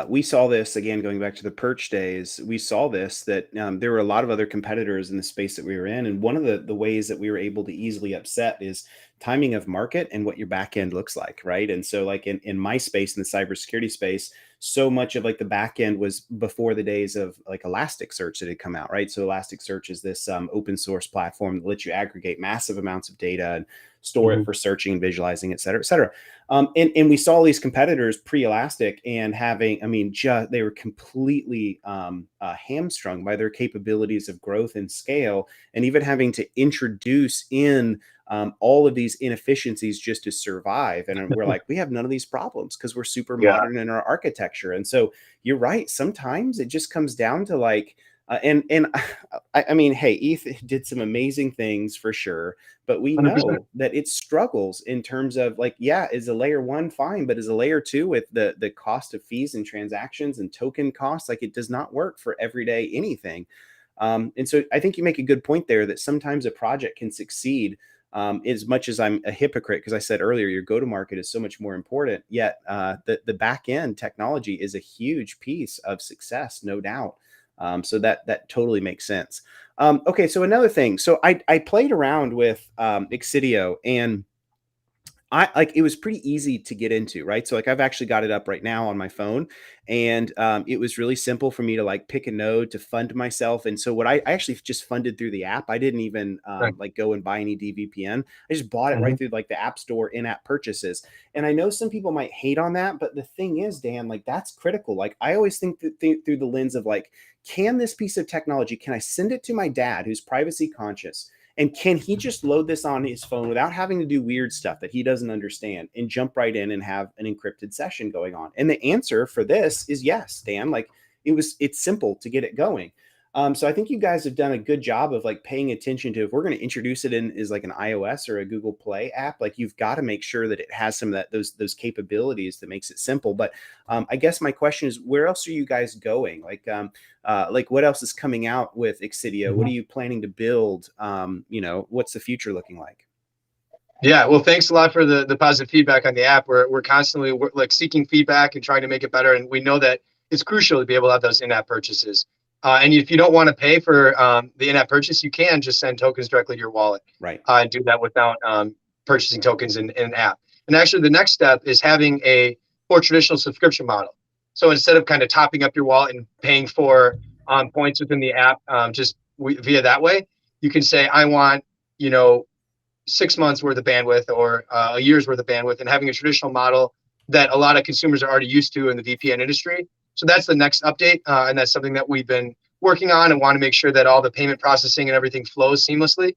S1: We saw this again, going back to the Perch days. We saw this, that there were a lot of other competitors in the space that we were in. And one of the ways that we were able to easily upset is timing of market and what your back end looks like, right? And so like in my space, in the cybersecurity space, so much of like the back end was before the days of like Elasticsearch that had come out, right? So Elasticsearch is this open source platform that lets you aggregate massive amounts of data and store it for searching and visualizing, et cetera, et cetera. And we saw these competitors pre-Elastic and having, I mean, just they were completely hamstrung by their capabilities of growth and scale, and even having to introduce in all of these inefficiencies just to survive. And we're like, we have none of these problems because we're super modern in our architecture. And so you're right. Sometimes it just comes down to like, I mean, hey, ETH did some amazing things for sure, but we
S2: 100%.
S1: know that it struggles in terms of like, yeah, is a layer one fine, but is a layer two with the cost of fees and transactions and token costs, like it does not work for everyday anything. And so I think you make a good point there that sometimes a project can succeed. As much as I'm a hypocrite, because I said earlier, your go-to-market is so much more important, yet the back-end technology is a huge piece of success, no doubt. So that totally makes sense. Okay, so another thing. So I played around with Exidio, and I like it was pretty easy to get into, right? So like I've actually got it up right now on my phone, and it was really simple for me to like pick a node to fund myself. And so what I actually just funded through the app. I didn't even like go and buy any dVPN. I just bought it right through like the App Store in-app purchases. And I know some people might hate on that, but the thing is, Dan, like that's critical. Like I always think through the lens of like, can this piece of technology, can I send it to my dad who's privacy conscious? And can he just load this on his phone without having to do weird stuff that he doesn't understand and jump right in and have an encrypted session going on? And the answer for this is yes, Dan. Like it's simple to get it going. So I think you guys have done a good job of like paying attention to if we're going to introduce it in as like an iOS or a Google Play app, like you've got to make sure that it has some of those capabilities that makes it simple. But I guess my question is, where else are you guys going? Like what else is coming out with Exidio? What are you planning to build? What's the future looking like?
S2: Yeah, well, thanks a lot for the positive feedback on the app. We're constantly like seeking feedback and trying to make it better. And we know that it's crucial to be able to have those in-app purchases. And if you don't want to pay for the in-app purchase, you can just send tokens directly to your wallet.
S1: Right.
S2: And do that without purchasing tokens in an app. And actually, the next step is having a more traditional subscription model. So instead of kind of topping up your wallet and paying for points within the app, via that way, you can say, I want, 6 months worth of bandwidth or a year's worth of bandwidth, and having a traditional model that a lot of consumers are already used to in the VPN industry. So that's the next update. And that's something that we've been working on and want to make sure that all the payment processing and everything flows seamlessly.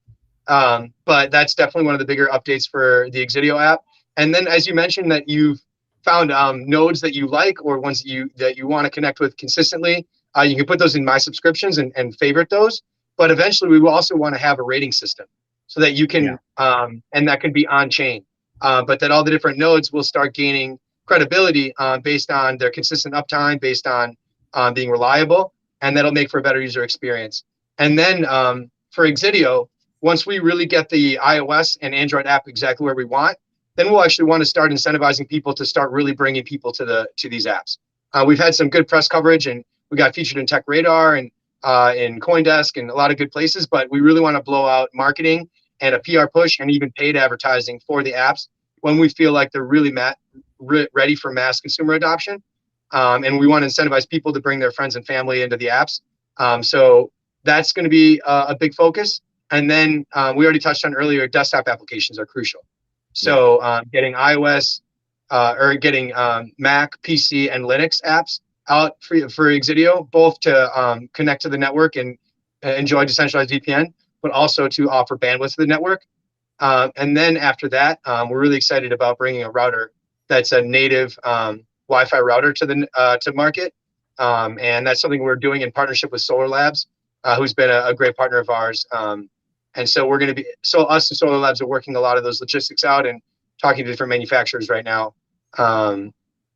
S2: But that's definitely one of the bigger updates for the Exidio app. And then, as you mentioned, that you've found nodes that you like or ones that you want to connect with consistently, you can put those in my subscriptions and favorite those. But eventually, we will also want to have a rating system so that you can, and that can be on chain, but that all the different nodes will start gaining credibility based on their consistent uptime, based on being reliable, and that'll make for a better user experience. And then for Exidio, once we really get the iOS and Android app exactly where we want, then we'll actually want to start incentivizing people to start really bringing people to these apps. We've had some good press coverage, and we got featured in Tech Radar and in CoinDesk and a lot of good places, but we really want to blow out marketing and a PR push and even paid advertising for the apps when we feel like they're really ready for mass consumer adoption. And we want to incentivize people to bring their friends and family into the apps. So that's going to be a big focus. And then we already touched on earlier, desktop applications are crucial. So getting iOS or getting Mac, PC, and Linux apps out for Exidio, both to connect to the network and enjoy decentralized VPN, but also to offer bandwidth to the network. And then after that, we're really excited about bringing a router that's a native Wi-Fi router to market. And that's something we're doing in partnership with Solar Labs, who's been a great partner of ours. And so we're going to us and Solar Labs are working a lot of those logistics out and talking to different manufacturers right now.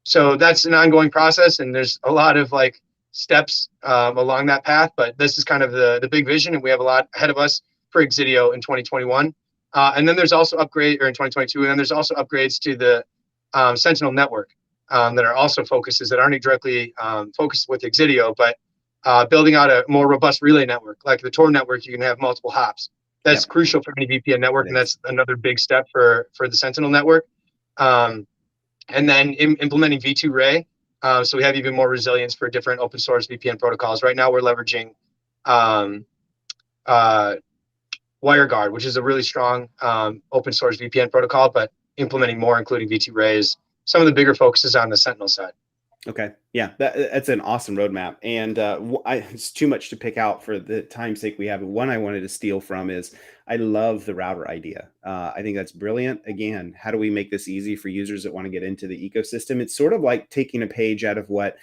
S2: So that's an ongoing process, and there's a lot of like steps along that path, but this is kind of the big vision, and we have a lot ahead of us for Exidio in 2021. And then there's also in 2022, and then there's also upgrades to the Sentinel network that are also focuses that aren't directly focused with Exidio, but building out a more robust relay network. Like the Tor network, you can have multiple hops. That's crucial for any VPN network, and that's another big step for the Sentinel network. And then implementing V2 Ray, so we have even more resilience for different open source VPN protocols. Right now, we're leveraging WireGuard, which is a really strong open source VPN protocol, but implementing more, including V2 Ray, is some of the bigger focuses on the Sentinel side.
S1: Okay. Yeah, that's an awesome roadmap. And it's too much to pick out for the time's sake we have. One I wanted to steal from is I love the router idea. I think that's brilliant. Again, how do we make this easy for users that want to get into the ecosystem? It's sort of like taking a page out of what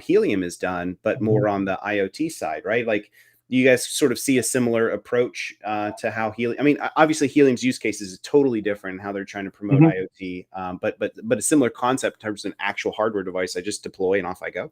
S1: Helium has done, but more on the IoT side, right? Like, you guys sort of see a similar approach to how Helium, I mean, obviously Helium's use case is totally different in how they're trying to promote IoT, but a similar concept in terms of an actual hardware device. I just deploy and off I go.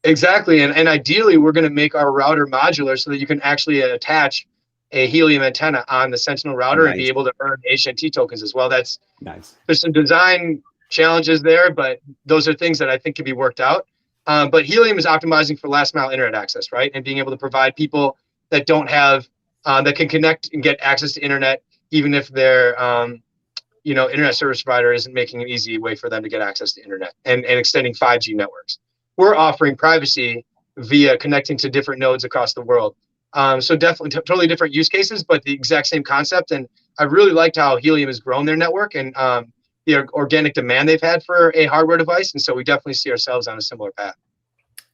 S2: Exactly. And ideally, we're going to make our router modular so that you can actually attach a Helium antenna on the Sentinel router and be able to earn HNT tokens as well. That's nice. There's some design challenges there, but those are things that I think can be worked out. But Helium is optimizing for last mile internet access, right? And being able to provide people that don't have, that can connect and get access to internet, even if their, internet service provider isn't making an easy way for them to get access to internet and extending 5G networks. We're offering privacy via connecting to different nodes across the world. So definitely totally different use cases, but the exact same concept. And I really liked how Helium has grown their network and, the organic demand they've had for a hardware device. And so we definitely see ourselves on a similar path.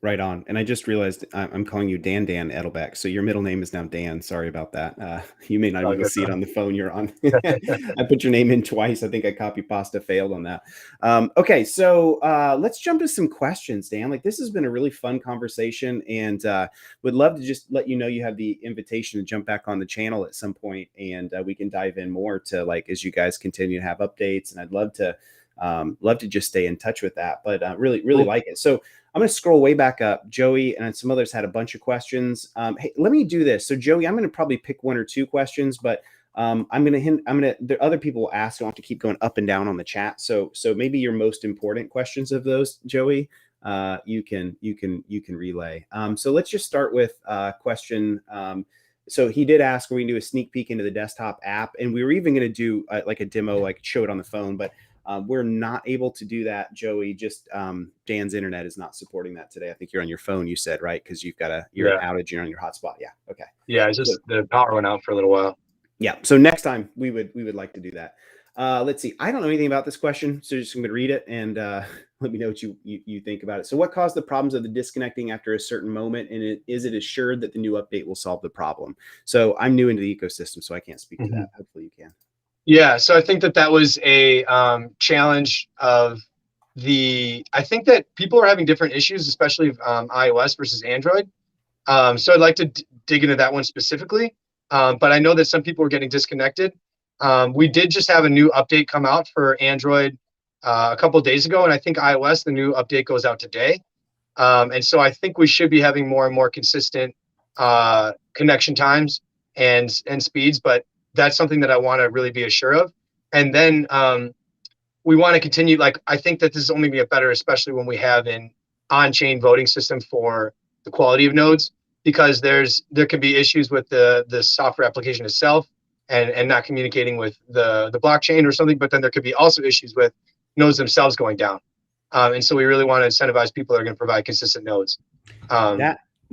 S1: Right on. And I just realized I'm calling you Dan Edlebeck. So your middle name is now Dan. Sorry about that. You may not even see it on the phone you're on. I put your name in twice. I think I copy pasta failed on that. Okay. So let's jump to some questions, Dan. Like, this has been a really fun conversation, and would love to just let you know you have the invitation to jump back on the channel at some point, and we can dive in more to, like, as you guys continue to have updates. And I'd love to just stay in touch with that, but really cool. Like it. So I'm going to scroll way back up. Joey and some others had a bunch of questions. Hey, let me do this. So Joey, I'm going to probably pick one or two questions, but the other people will ask. I have to keep going up and down on the chat. So maybe your most important questions of those, Joey, you can relay. So let's just start with question. So he did ask, are we going to do a sneak peek into the desktop app? And we were even going to do like a demo, like show it on the phone, but we're not able to do that, Joey. Just Dan's internet is not supporting that today. I think you're on your phone, you said, right? Because you've got you're an outage, you're on your hotspot. Yeah. Okay.
S2: Yeah, it's just the power went out for a little while.
S1: Yeah. So next time we would like to do that. Let's see. I don't know anything about this question, so just I'm going to read it and let me know what you think about it. So, what caused the problems of the disconnecting after a certain moment, and is it assured that the new update will solve the problem? So, I'm new into the ecosystem, so I can't speak to that. Hopefully, you can.
S2: Yeah, so I think that was a challenge of I think that people are having different issues, especially iOS versus Android. So I'd like to dig into that one specifically. But I know that some people are getting disconnected. We did just have a new update come out for Android a couple of days ago, and I think iOS, the new update goes out today. And so I think we should be having more and more consistent connection times and speeds, but that's something that I want to really be assured of. And then we want to continue. Like, I think that this is only going to get better, especially when we have an on-chain voting system for the quality of nodes, because there can be issues with the software application itself and not communicating with the blockchain or something. But then there could be also issues with nodes themselves going down. And so we really want to incentivize people that are going to provide consistent nodes.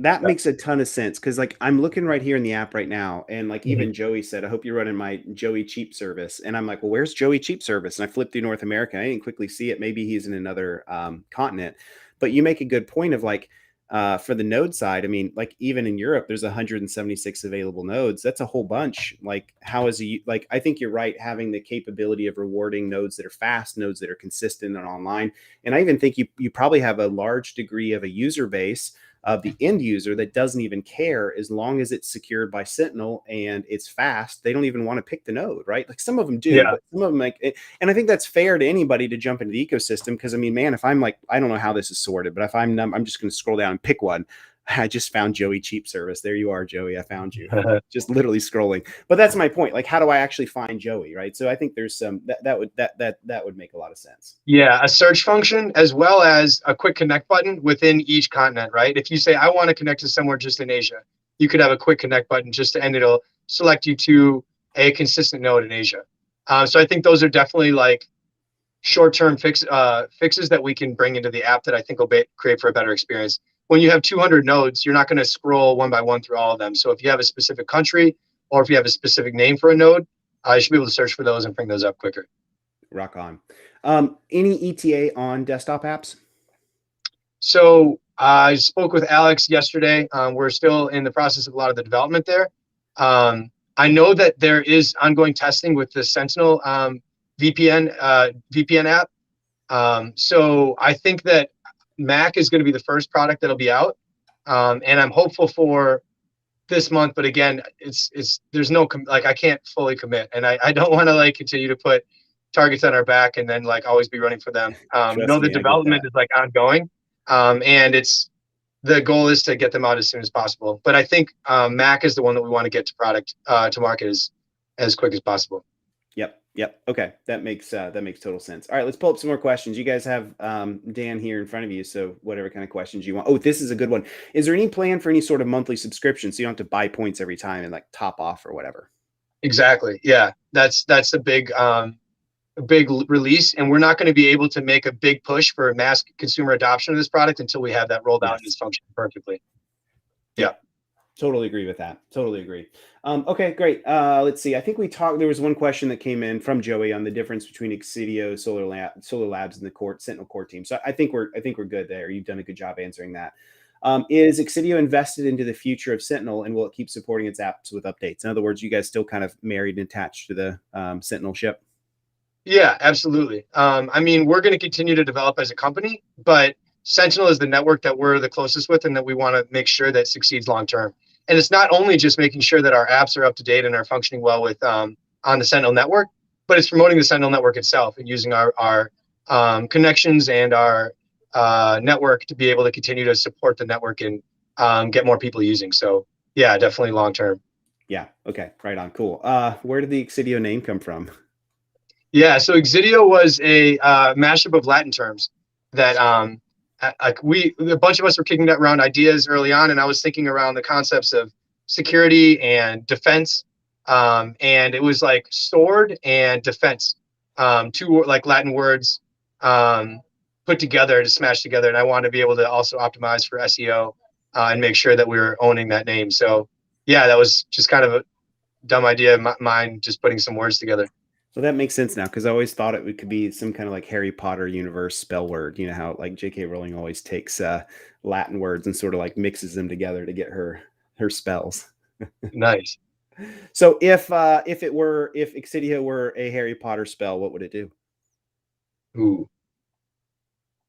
S1: That makes a ton of sense, because like I'm looking right here in the app right now, and like even Joey said, I hope you're running my Joey Cheap service. And I'm like, well, where's Joey Cheap service? And I flipped through North America. And I didn't quickly see it. Maybe he's in another continent. But you make a good point of like, for the node side, I mean, like even in Europe, there's 176 available nodes. That's a whole bunch. Like, I think you're right, having the capability of rewarding nodes that are fast, nodes that are consistent and online. And I even think you probably have a large degree of a user base of the end user that doesn't even care, as long as it's secured by Sentinel and it's fast. They don't even want to pick the node, right? Like some of them do, but some of them and I think that's fair to anybody to jump into the ecosystem. Because I mean, man, if I'm like, I don't know how this is sorted, but if I'm just going to scroll down and pick one. I just found Joey Cheap service. There you are, Joey. I found you. Just literally scrolling. But that's my point. Like, how do I actually find Joey, right? So I think there's some that would make a lot of sense.
S2: Yeah, a search function as well as a quick connect button within each continent, right? If you say I want to connect to somewhere just in Asia, you could have a quick connect button and it'll select you to a consistent node in Asia. So I think those are definitely like short-term fixes that we can bring into the app that I think will create for a better experience. When you have 200 nodes, you're not going to scroll one by one through all of them. So if you have a specific country or if you have a specific name for a node, you should be able to search for those and bring those up quicker.
S1: Rock on. Any ETA on desktop apps?
S2: So I spoke with Alex yesterday. We're still in the process of a lot of the development there. I know that there is ongoing testing with the Sentinel VPN app. So I think that Mac is going to be the first product that'll be out, and I'm hopeful for this month. But again, there's no like I can't fully commit, and I don't want to like continue to put targets on our back and then like always be running for them. No, the development is like ongoing, and the goal is to get them out as soon as possible. But I think Mac is the one that we want to get to market as quick as possible.
S1: Yep. Okay. That makes total sense. All right, let's pull up some more questions. You guys have Dan here in front of you. So whatever kind of questions you want. Oh, this is a good one. Is there any plan for any sort of monthly subscription so you don't have to buy points every time and like top off or whatever?
S2: Exactly. Yeah. That's a big release, and we're not going to be able to make a big push for mass consumer adoption of this product until we have that rolled out and it's functioning perfectly. Yeah.
S1: Totally agree with that. Totally agree. Okay, great. Let's see. I think there was one question that came in from Joey on the difference between Exidio, Solar Labs, and the Sentinel core team. So I think we're good there. You've done a good job answering that. Is Exidio invested into the future of Sentinel, and will it keep supporting its apps with updates? In other words, you guys still kind of married and attached to the Sentinel ship?
S2: Yeah, absolutely. I mean, we're going to continue to develop as a company, but Sentinel is the network that we're the closest with and that we want to make sure that succeeds long term. And it's not only just making sure that our apps are up to date and are functioning well with on the Sentinel network, but it's promoting the Sentinel network itself and using our connections and our network to be able to continue to support the network and get more people using. So yeah, definitely long term.
S1: Yeah. Okay. Right on. Cool. Where did the Exidio name come from?
S2: Yeah. So Exidio was a mashup of Latin terms that a bunch of us were kicking around ideas early on, and I was thinking around the concepts of security and defense, and it was like sword and defense, two like Latin words put together to smash together. And I wanted to be able to also optimize for SEO and make sure that we were owning that name. So yeah, that was just kind of a dumb idea of mine, just putting some words together.
S1: So that makes sense now, because I always thought it could be some kind of like Harry Potter universe spell word. You know how like J.K. Rowling always takes Latin words and sort of like mixes them together to get her spells.
S2: Nice.
S1: So if Exidio were a Harry Potter spell, what would it do?
S2: Ooh.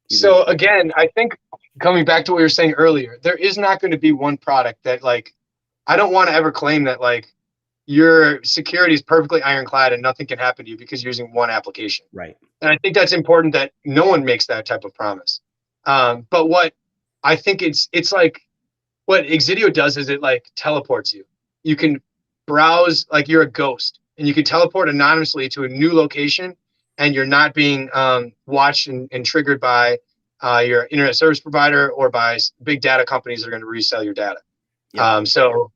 S2: So again, I think coming back to what you were saying earlier, there is not going to be one product that like, I don't want to ever claim that like your security is perfectly ironclad and nothing can happen to you because you're using one application.
S1: Right.
S2: And I think that's important that no one makes that type of promise. But what I think it's like what Exidio does is it like teleports you. You can browse like you're a ghost and you can teleport anonymously to a new location and you're not being watched and triggered by your internet service provider or by big data companies that are going to resell your data. Yep. So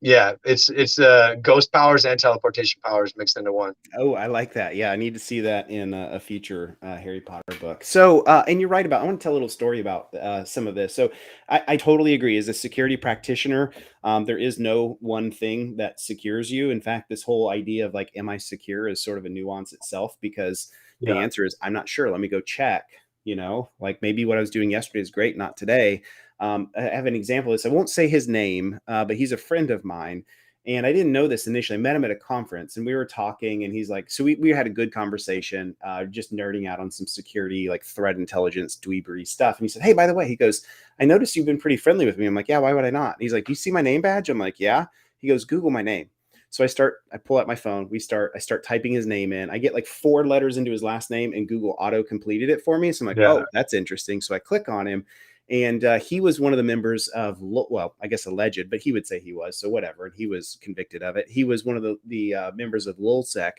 S2: yeah, it's ghost powers and teleportation powers mixed into one.
S1: Oh, I like that. Yeah, I need to see that in a future Harry Potter book. So, and you're right I want to tell a little story about some of this. So I totally agree. As a security practitioner, there is no one thing that secures you. In fact, this whole idea of like, am I secure is sort of a nuance itself, because the answer is, I'm not sure. Let me go check. You know, like maybe what I was doing yesterday is great, not today. I have an example of this. I won't say his name, but he's a friend of mine. And I didn't know this initially. I met him at a conference and we were talking and he's like, so we had a good conversation, just nerding out on some security, like threat intelligence, dweebery stuff. And he said, hey, by the way, he goes, I noticed you've been pretty friendly with me. I'm like, yeah, why would I not? And he's like, do you see my name badge? I'm like, yeah. He goes, Google my name. So I pull out my phone. I start typing his name in. I get like 4 letters into his last name and Google auto completed it for me. So I'm like, oh, that's interesting. So I click on him. And he was one of the members of, well, I guess alleged, but he would say he was, so whatever. And he was convicted of it. He was one of the members of LulzSec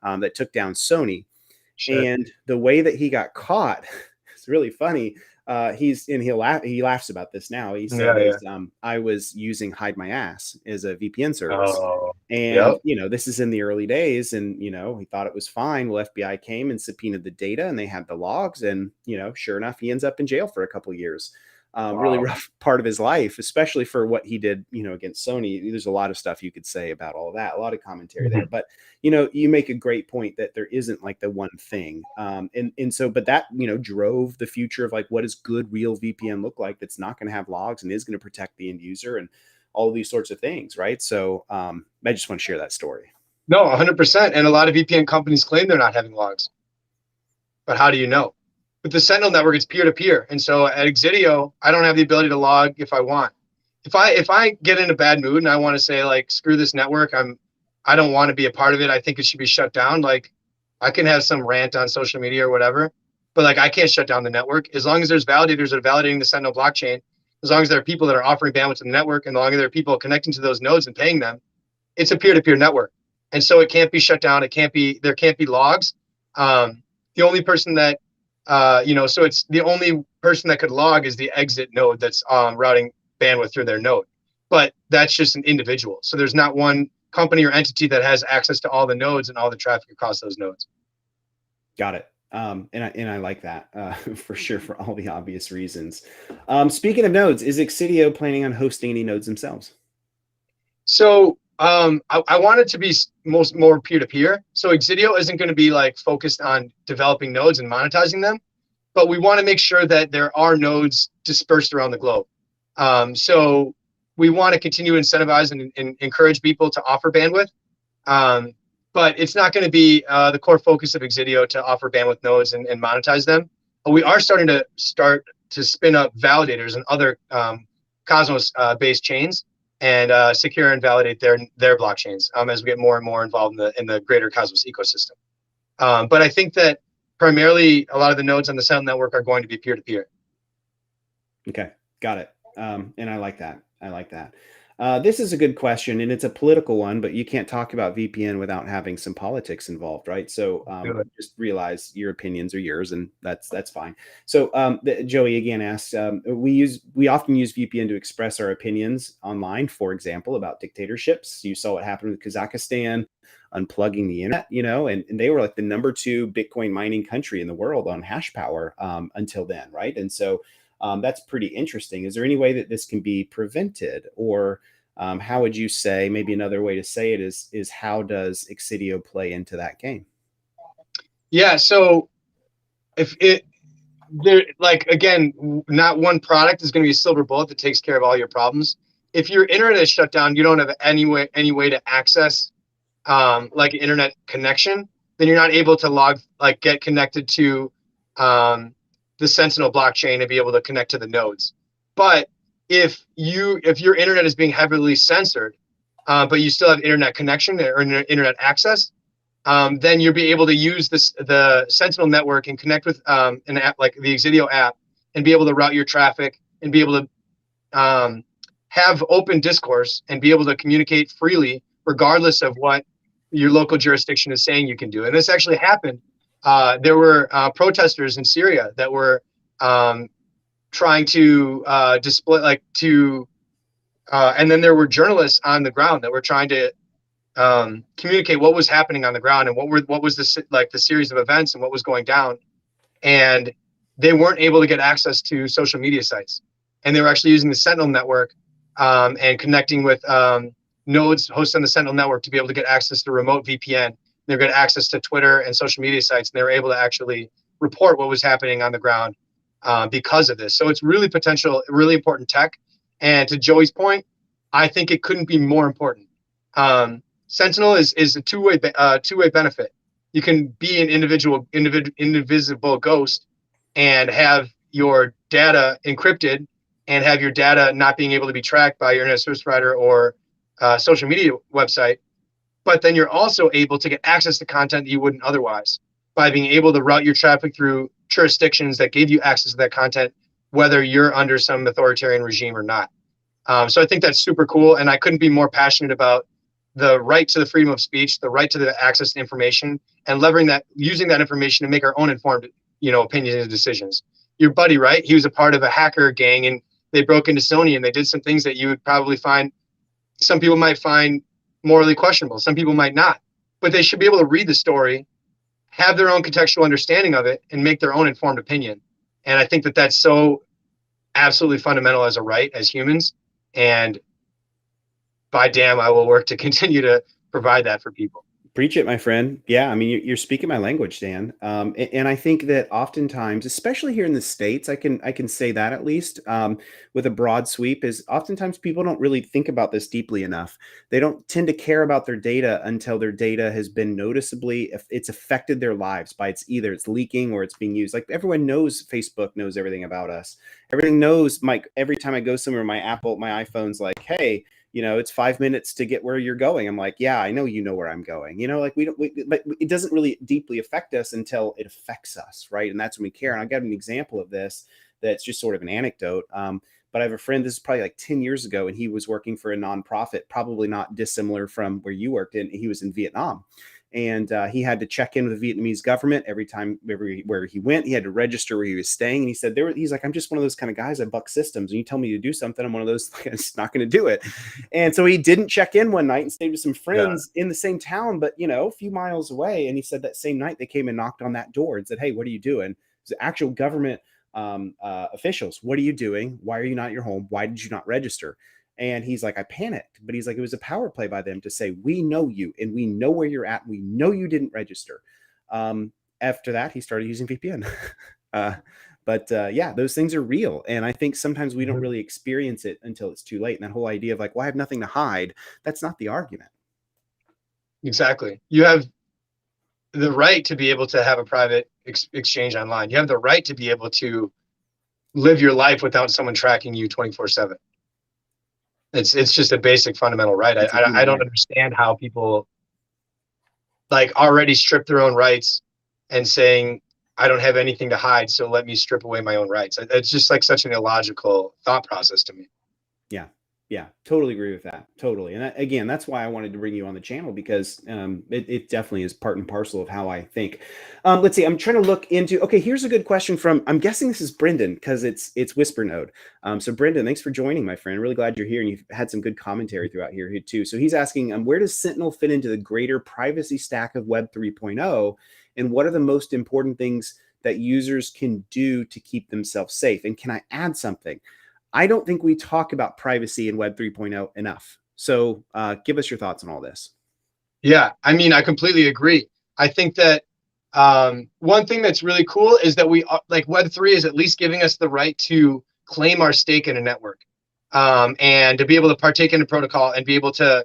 S1: that took down Sony. Sure. And the way that he got caught, it's really funny. he laughs about this now. He said, I was using Hide My Ass as a VPN service. And, this is in the early days, and, he thought it was fine. Well, FBI came and subpoenaed the data, and they had the logs, and, sure enough, he ends up in jail for a couple of years. Really rough part of his life, especially for what he did, against Sony. There's a lot of stuff you could say about all of that, a lot of commentary there, but, you make a great point that there isn't like the one thing. But that, drove the future of like, what does good real VPN look like that's not going to have logs and is going to protect the end user and all these sorts of things. Right. So I just want to share that story.
S2: No, 100%. And a lot of VPN companies claim they're not having logs, but how do you know? With the Sentinel network, it's peer-to-peer. And so at Exidio, I don't have the ability to log if I want. If I get in a bad mood and I want to say like, screw this network, I don't want to be a part of it, I think it should be shut down. Like I can have some rant on social media or whatever, but like I can't shut down the network. As long as there's validators that are validating the Sentinel blockchain, as long as there are people that are offering bandwidth to the network, and as long as there are people connecting to those nodes and paying them, it's a peer-to-peer network. And so it can't be shut down. There can't be logs. The only person that so it's the only person that could log is the exit node that's routing bandwidth through their node. But that's just an individual. So there's not one company or entity that has access to all the nodes and all the traffic across those nodes.
S1: Got it. And I like that for sure, for all the obvious reasons. Speaking of nodes, is Exidio planning on hosting any nodes themselves?
S2: So I want it to be more peer-to-peer. So Exidio isn't going to be like focused on developing nodes and monetizing them, but we want to make sure that there are nodes dispersed around the globe. So we want to continue to incentivize and encourage people to offer bandwidth. But it's not going to be the core focus of Exidio to offer bandwidth nodes and monetize them. But we are starting to spin up validators and other Cosmos-based chains and secure and validate their blockchains as we get more and more involved in the greater Cosmos ecosystem. But I think that primarily a lot of the nodes on the Sentinel network are going to be peer-to-peer.
S1: Okay, got it. And I like that. This is a good question, and it's a political one, but you can't talk about VPN without having some politics involved, right? So just realize your opinions are yours, and that's fine. So Joey again asks, we often use VPN to express our opinions online, for example, about dictatorships. You saw what happened with Kazakhstan unplugging the internet, and they were like the #2 Bitcoin mining country in the world on hash power until then, right? And so that's pretty interesting. Is there any way that this can be prevented, or how would you say, maybe another way to say it is how does Exidio play into that game?
S2: Yeah. So again, not one product is going to be a silver bullet that takes care of all your problems. If your internet is shut down, you don't have any way to access like an internet connection, then you're not able to get connected to the Sentinel blockchain and be able to connect to the nodes. But if your internet is being heavily censored, but you still have internet connection or internet access, then you'll be able to use the Sentinel network and connect with an app like the Exidio app and be able to route your traffic and be able to have open discourse and be able to communicate freely, regardless of what your local jurisdiction is saying you can do. And this actually happened. There were protesters in Syria that were trying to display and then there were journalists on the ground that were trying to communicate what was happening on the ground and what was the series of events and what was going down. And they weren't able to get access to social media sites, and they were actually using the Sentinel network and connecting with nodes hosted on the Sentinel network to be able to get access to remote VPN. They're getting access to Twitter and social media sites, and they were able to actually report what was happening on the ground because of this. So it's really really important tech. And to Joey's point, I think it couldn't be more important. Sentinel is a two-way benefit. You can be an indivisible ghost and have your data encrypted and have your data not being able to be tracked by your internet service provider or social media website. But then you're also able to get access to content that you wouldn't otherwise by being able to route your traffic through jurisdictions that gave you access to that content, whether you're under some authoritarian regime or not. So I think that's super cool. And I couldn't be more passionate about the right to the freedom of speech, the right to the access to information, and using that information to make our own informed, opinions and decisions. your buddy, right? He was a part of a hacker gang, and they broke into Sony and they did some things that you would probably find, some people might find morally questionable. Some people might not, but they should be able to read the story, have their own contextual understanding of it, and make their own informed opinion. And I think that that's so absolutely fundamental as a right, as humans. And by damn, I will work to continue to provide that for people.
S1: Preach it, my friend. Yeah, I mean, you're speaking my language, Dan. And I think that oftentimes, especially here in the States, I can say that at least with a broad sweep, is oftentimes people don't really think about this deeply enough. They don't tend to care about their data until their data has been noticeably, if it's affected their lives by either it's leaking or it's being used. Like everyone knows Facebook knows everything about us. Everything knows, Mike. Every time I go somewhere, my iPhone's like, hey, it's 5 minutes to get where you're going. I'm like, yeah, I know you know where I'm going. Like but it doesn't really deeply affect us until it affects us, right? And that's when we care. And I got an example of this that's just sort of an anecdote. But I have a friend, this is probably like 10 years ago, and he was working for a nonprofit, probably not dissimilar from where you worked in. He was in Vietnam. And he had to check in with the Vietnamese government every time, where he went. He had to register where he was staying. And he said, he's like, I'm just one of those kind of guys. I buck systems. And you tell me to do something, I'm one of those, like, I'm just not going to do it. And so he didn't check in one night and stayed with some friends in the same town, but, a few miles away. And he said that same night they came and knocked on that door and said, hey, what are you doing? It was actual government officials. What are you doing? Why are you not at your home? Why did you not register? And he's like, I panicked, but he's like, it was a power play by them to say, we know you and we know where you're at. And we know you didn't register. After that, he started using VPN. But those things are real. And I think sometimes we don't really experience it until it's too late. And that whole idea of like, well, I have nothing to hide. That's not the argument.
S2: Exactly. You have the right to be able to have a private exchange online. You have the right to be able to live your life without someone tracking you 24/7. It's just a basic fundamental right. I don't understand how people like already strip their own rights and saying, I don't have anything to hide, so let me strip away my own rights. It's just like such an illogical thought process to me.
S1: Yeah, totally agree with that. Totally. And again, that's why I wanted to bring you on the channel, because it definitely is part and parcel of how I think. Let's see. I'm trying to look into, okay, here's a good question from, I'm guessing this is Brendan, because it's Whisper Node. So Brendan, thanks for joining, my friend. Really glad you're here, and you've had some good commentary throughout here too. So he's asking, where does Sentinel fit into the greater privacy stack of Web 3.0? And what are the most important things that users can do to keep themselves safe? And can I add something? I don't think we talk about privacy in Web 3.0 enough. So give us your thoughts on all this.
S2: Yeah, I mean, I completely agree. I think that one thing that's really cool is that we like Web3 is at least giving us the right to claim our stake in a network, and to be able to partake in a protocol and be able to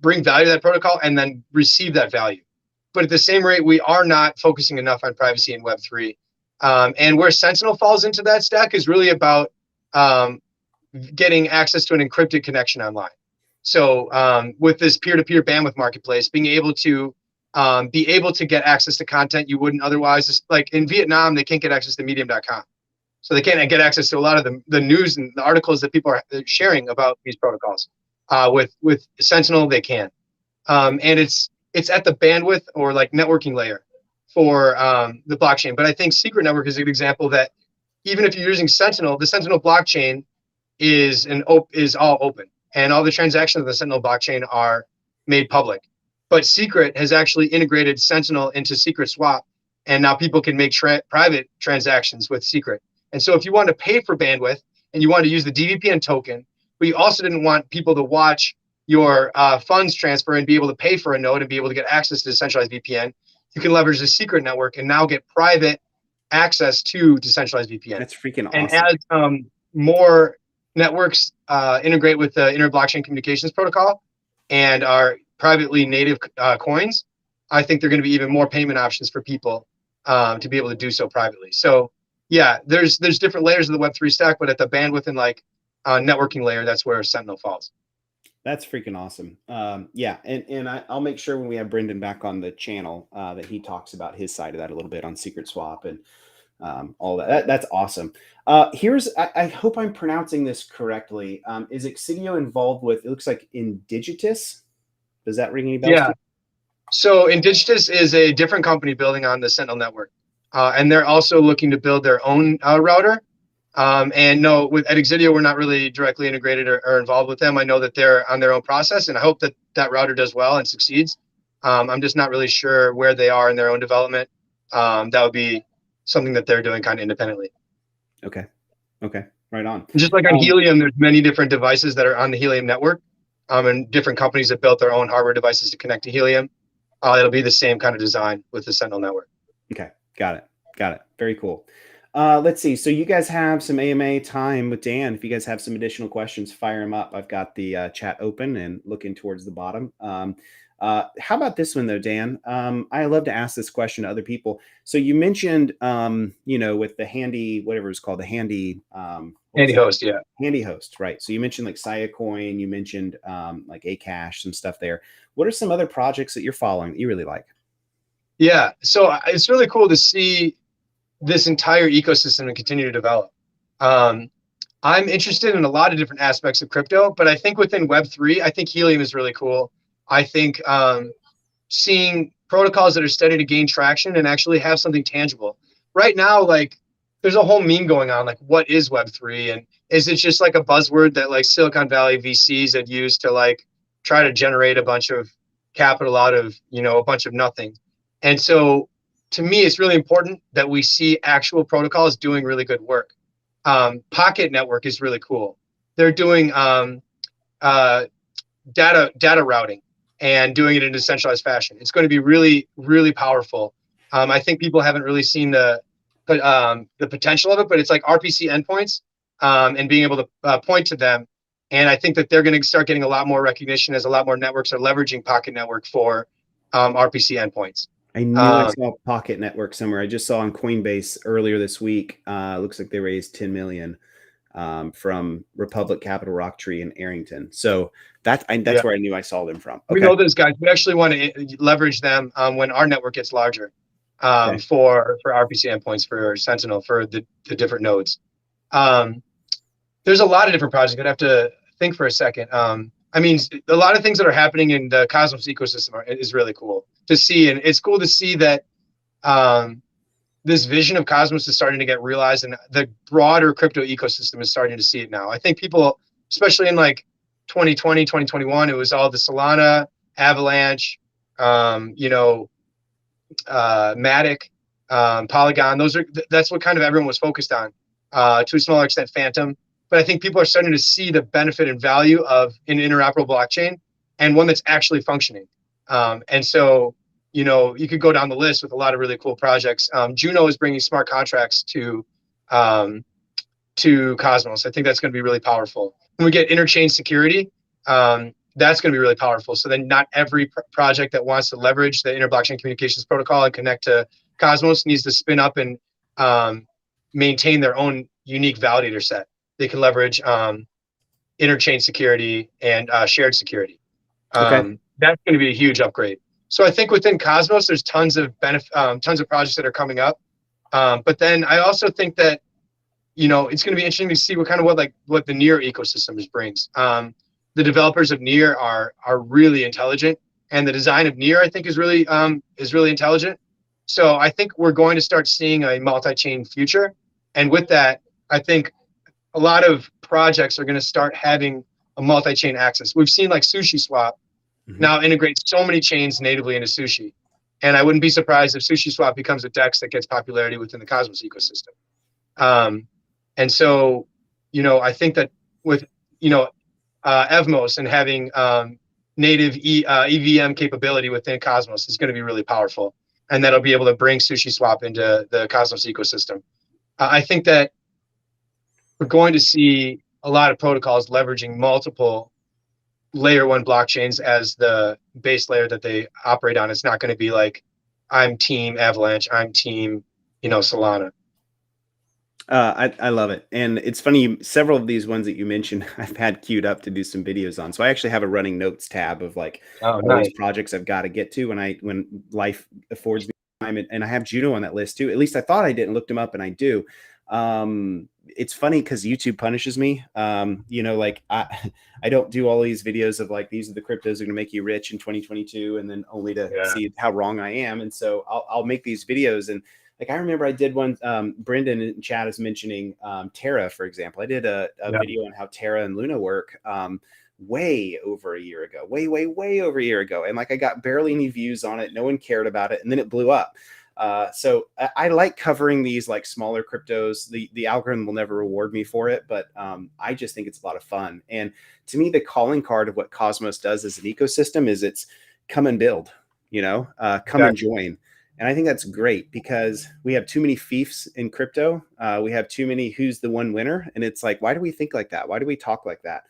S2: bring value to that protocol and then receive that value. But at the same rate, we are not focusing enough on privacy in Web3. And where Sentinel falls into that stack is really about getting access to an encrypted connection online. So with this peer-to-peer bandwidth marketplace, being able to get access to content you wouldn't otherwise, like in Vietnam, they can't get access to medium.com. So they can't get access to a lot of the news and the articles that people are sharing about these protocols. With Sentinel, they can. And it's at the bandwidth or like networking layer for the blockchain. But I think Secret Network is a good example that even if you're using Sentinel, the Sentinel blockchain is all open, and all the transactions of the Sentinel blockchain are made public. But Secret has actually integrated Sentinel into Secret Swap, and now people can make private transactions with Secret. And so if you want to pay for bandwidth and you want to use the dVPN token, but you also didn't want people to watch your funds transfer and be able to pay for a node and be able to get access to decentralized VPN, you can leverage the Secret Network and now get private access to decentralized VPN.
S1: That's freaking
S2: and
S1: awesome.
S2: And as more networks integrate with the inter-blockchain communications protocol and are privately native coins, I think there are going to be even more payment options for people to be able to do so privately. So yeah, there's different layers of the Web3 stack, but at the bandwidth and like networking layer, that's where Sentinel falls.
S1: That's freaking awesome. Yeah, and I'll make sure when we have Brendan back on the channel that he talks about his side of that a little bit on Secret Swap and all that. That's awesome. I hope I'm pronouncing this correctly. Is Exidio involved with, it looks like Indigitus? Does that ring any bells?
S2: Yeah. So Indigitus is a different company building on the Sentinel network. and they're also looking to build their own router. And no, at Exidio, we're not really directly integrated or involved with them. I know that they're on their own process, and I hope that that router does well and succeeds. I'm just not really sure where they are in their own development. That would be something that they're doing kind of independently.
S1: Okay. Okay. Right on.
S2: Just like on Helium, there's many different devices that are on the Helium network, and different companies that built their own hardware devices to connect to Helium. It'll be the same kind of design with the Sentinel network.
S1: Okay. Got it. Got it. Very cool. Let's see. So you guys have some AMA time with Dan. If you guys have some additional questions, fire them up. I've got the chat open and looking towards the bottom. How about this one though, Dan? I love to ask this question to other people. So you mentioned, with the handy, whatever it's called, the handy,
S2: handy host. Yeah.
S1: Handy host. Right. So you mentioned like Siacoin, you mentioned like Acash, some stuff there. What are some other projects that you're following that you really like?
S2: Yeah. So it's really cool to see this entire ecosystem and continue to develop. I'm interested in a lot of different aspects of crypto, but I think within Web3, I think Helium is really cool. I think seeing protocols that are starting to gain traction and actually have something tangible. Right now, like there's a whole meme going on, like what is Web3? And is it just like a buzzword that like Silicon Valley VCs had used to like try to generate a bunch of capital out of, a bunch of nothing? And so to me, it's really important that we see actual protocols doing really good work. Pocket Network is really cool. They're doing data routing and doing it in a decentralized fashion. It's going to be really, really powerful. I think people haven't really seen the potential of it, but it's like RPC endpoints and being able to point to them. And I think that they're going to start getting a lot more recognition as a lot more networks are leveraging Pocket Network for RPC endpoints.
S1: I knew I saw Pocket Network somewhere. I just saw on Coinbase earlier this week. Looks like they raised 10 million from Republic Capital, Rocktree, and Arrington. So that's where I knew I saw them from. Okay.
S2: We know those guys. We actually want to leverage them when our network gets larger for RPC endpoints, for Sentinel, for the different nodes. There's a lot of different projects. I'd have to think for a second. I mean, a lot of things that are happening in the Cosmos ecosystem is really cool to see. And it's cool to see that this vision of Cosmos is starting to get realized, and the broader crypto ecosystem is starting to see it now. I think people, especially in like 2020, 2021, it was all the Solana, Avalanche, Matic, Polygon. That's what kind of everyone was focused on, to a smaller extent, Phantom. But I think people are starting to see the benefit and value of an interoperable blockchain and one that's actually functioning. And so, you could go down the list with a lot of really cool projects. Juno is bringing smart contracts to Cosmos. I think that's going to be really powerful. When we get interchain security, that's going to be really powerful. So then not every project that wants to leverage the inter-blockchain communications protocol and connect to Cosmos needs to spin up and maintain their own unique validator set. They can leverage interchain security and shared security. That's going to be a huge upgrade. So I think within Cosmos, there's tons of projects that are coming up. But then I also think that, it's going to be interesting to see what the Near ecosystem brings. The developers of Near are really intelligent, and the design of Near, I think, is really intelligent. So I think we're going to start seeing a multi-chain future. And with that, I think a lot of projects are going to start having a multi-chain access. We've seen like SushiSwap now integrate so many chains natively into Sushi. And I wouldn't be surprised if SushiSwap becomes a DEX that gets popularity within the Cosmos ecosystem. And so, I think that with, Evmos and having native EVM capability within Cosmos is going to be really powerful. And that'll be able to bring SushiSwap into the Cosmos ecosystem. I think that we're going to see a lot of protocols leveraging multiple layer one blockchains as the base layer that they operate on. It's not going to be like, I'm team Avalanche, I'm team, Solana.
S1: I love it. And it's funny, several of these ones that you mentioned, I've had queued up to do some videos on. So I actually have a running notes tab of like all these projects I've got to get to when life affords me time. And I have Juno on that list too. At least I thought I didn't, looked them up, and I do. It's funny because YouTube punishes me. Like I don't do all these videos of like, these are the cryptos that are going to make you rich in 2022, and then only to see how wrong I am. And so I'll make these videos, and like I remember I did one, Brendan in chat is mentioning Terra, for example. I did a video on how Terra and Luna work way over a year ago, way over a year ago. And like I got barely any views on it. No one cared about it. And then it blew up. So I like covering these like smaller cryptos. The algorithm will never reward me for it, but I just think it's a lot of fun. And to me, the calling card of what Cosmos does as an ecosystem is it's come and build, come and join. And I think that's great because we have too many fiefs in crypto. We have too many who's the one winner. And it's like, why do we think like that? Why do we talk like that?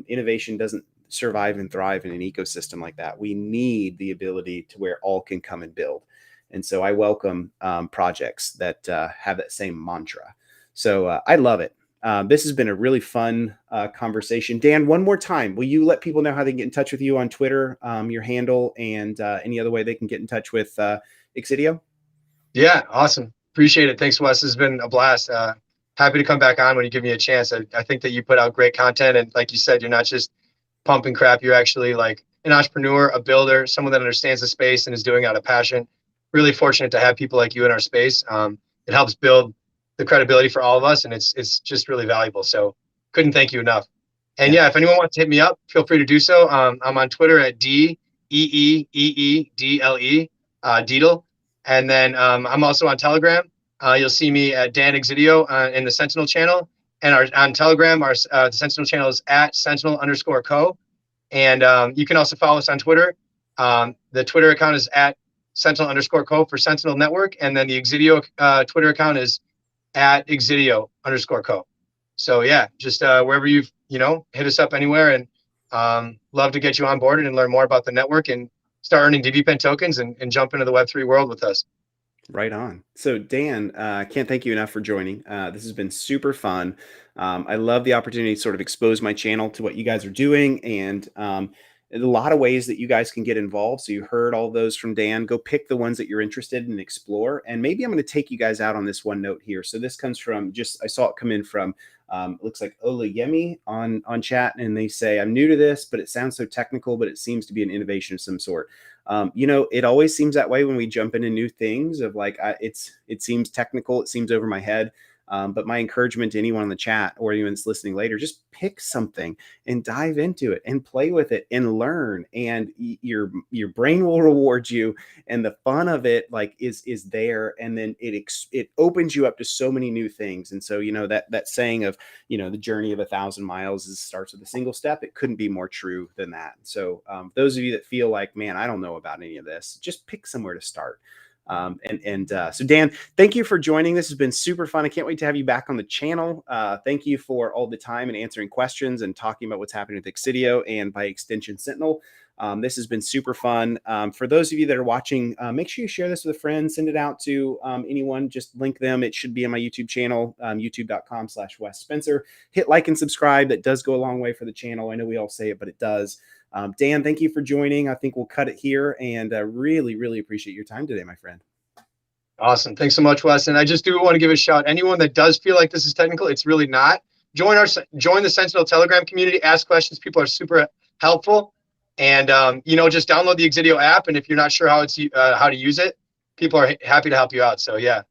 S1: Innovation doesn't survive and thrive in an ecosystem like that. We need the ability to where all can come and build. And so I welcome projects that have that same mantra. So I love it. This has been a really fun conversation. Dan, one more time, will you let people know how they can get in touch with you on Twitter, your handle, and any other way they can get in touch with Exidio?
S2: Yeah, awesome. Appreciate it. Thanks, Wes. It's been a blast. Happy to come back on when you give me a chance. I think that you put out great content. And like you said, you're not just pumping crap. You're actually like an entrepreneur, a builder, someone that understands the space and is doing it out of passion. Really fortunate to have people like you in our space. It helps build the credibility for all of us, and it's just really valuable. So couldn't thank you enough. And yeah, if anyone wants to hit me up, feel free to do so. I'm on Twitter at DEEEEEDLE, Deedle. And then I'm also on Telegram. You'll see me at Dan Exidio in the Sentinel channel. And on Telegram, the Sentinel channel is at Sentinel_co. And you can also follow us on Twitter. The Twitter account is at Sentinel_co for Sentinel Network. And then the Exidio Twitter account is at Exidio_co. So yeah, just wherever you've, hit us up anywhere, and love to get you on board and learn more about the network and start earning dVPN tokens and jump into the Web3 world with us.
S1: Right on. So Dan, can't thank you enough for joining. This has been super fun. I love the opportunity to sort of expose my channel to what you guys are doing, and a lot of ways that you guys can get involved. So you heard all those from Dan. Go pick the ones that you're interested in and explore. And maybe I'm going to take you guys out on this one note here. So this comes from I saw it come in from looks like Olayemi on chat, and they say, I'm new to this, but it sounds so technical, but it seems to be an innovation of some sort. It always seems that way when we jump into new things of like, it seems technical. It seems over my head. But my encouragement to anyone in the chat or anyone that's listening later, just pick something and dive into it and play with it and learn, and your brain will reward you, and the fun of it is there, and then it opens you up to so many new things. And so that saying of the journey of 1,000 miles starts with a single step. It couldn't be more true than that. So those of you that feel like, man, I don't know about any of this, just pick somewhere to start. So Dan, thank you for joining. This has been super fun. I can't wait to have you back on the channel. Thank you for all the time and answering questions and talking about what's happening with Exidio and by extension Sentinel. This has been super fun. For those of you that are watching, make sure you share this with a friend, send it out to anyone, just link them. It should be on my YouTube channel, youtube.com/Wes Spencer. Hit like and subscribe. That does go a long way for the channel. I know we all say it, but it does. Dan, thank you for joining. I think we'll cut it here, and really, really appreciate your time today, my friend.
S2: Awesome. Thanks so much, Wes. And I just do want to give a shout. Anyone that does feel like this is technical, it's really not. Join the Sentinel Telegram community, ask questions. People are super helpful. And, just download the Exidio app. And if you're not sure how to use it, people are happy to help you out. So yeah,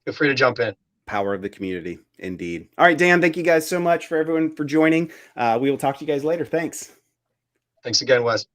S2: feel free to jump in.
S1: Power of the community. Indeed. All right, Dan, thank you guys so much for everyone for joining. We will talk to you guys later. Thanks.
S2: Thanks again, Wes.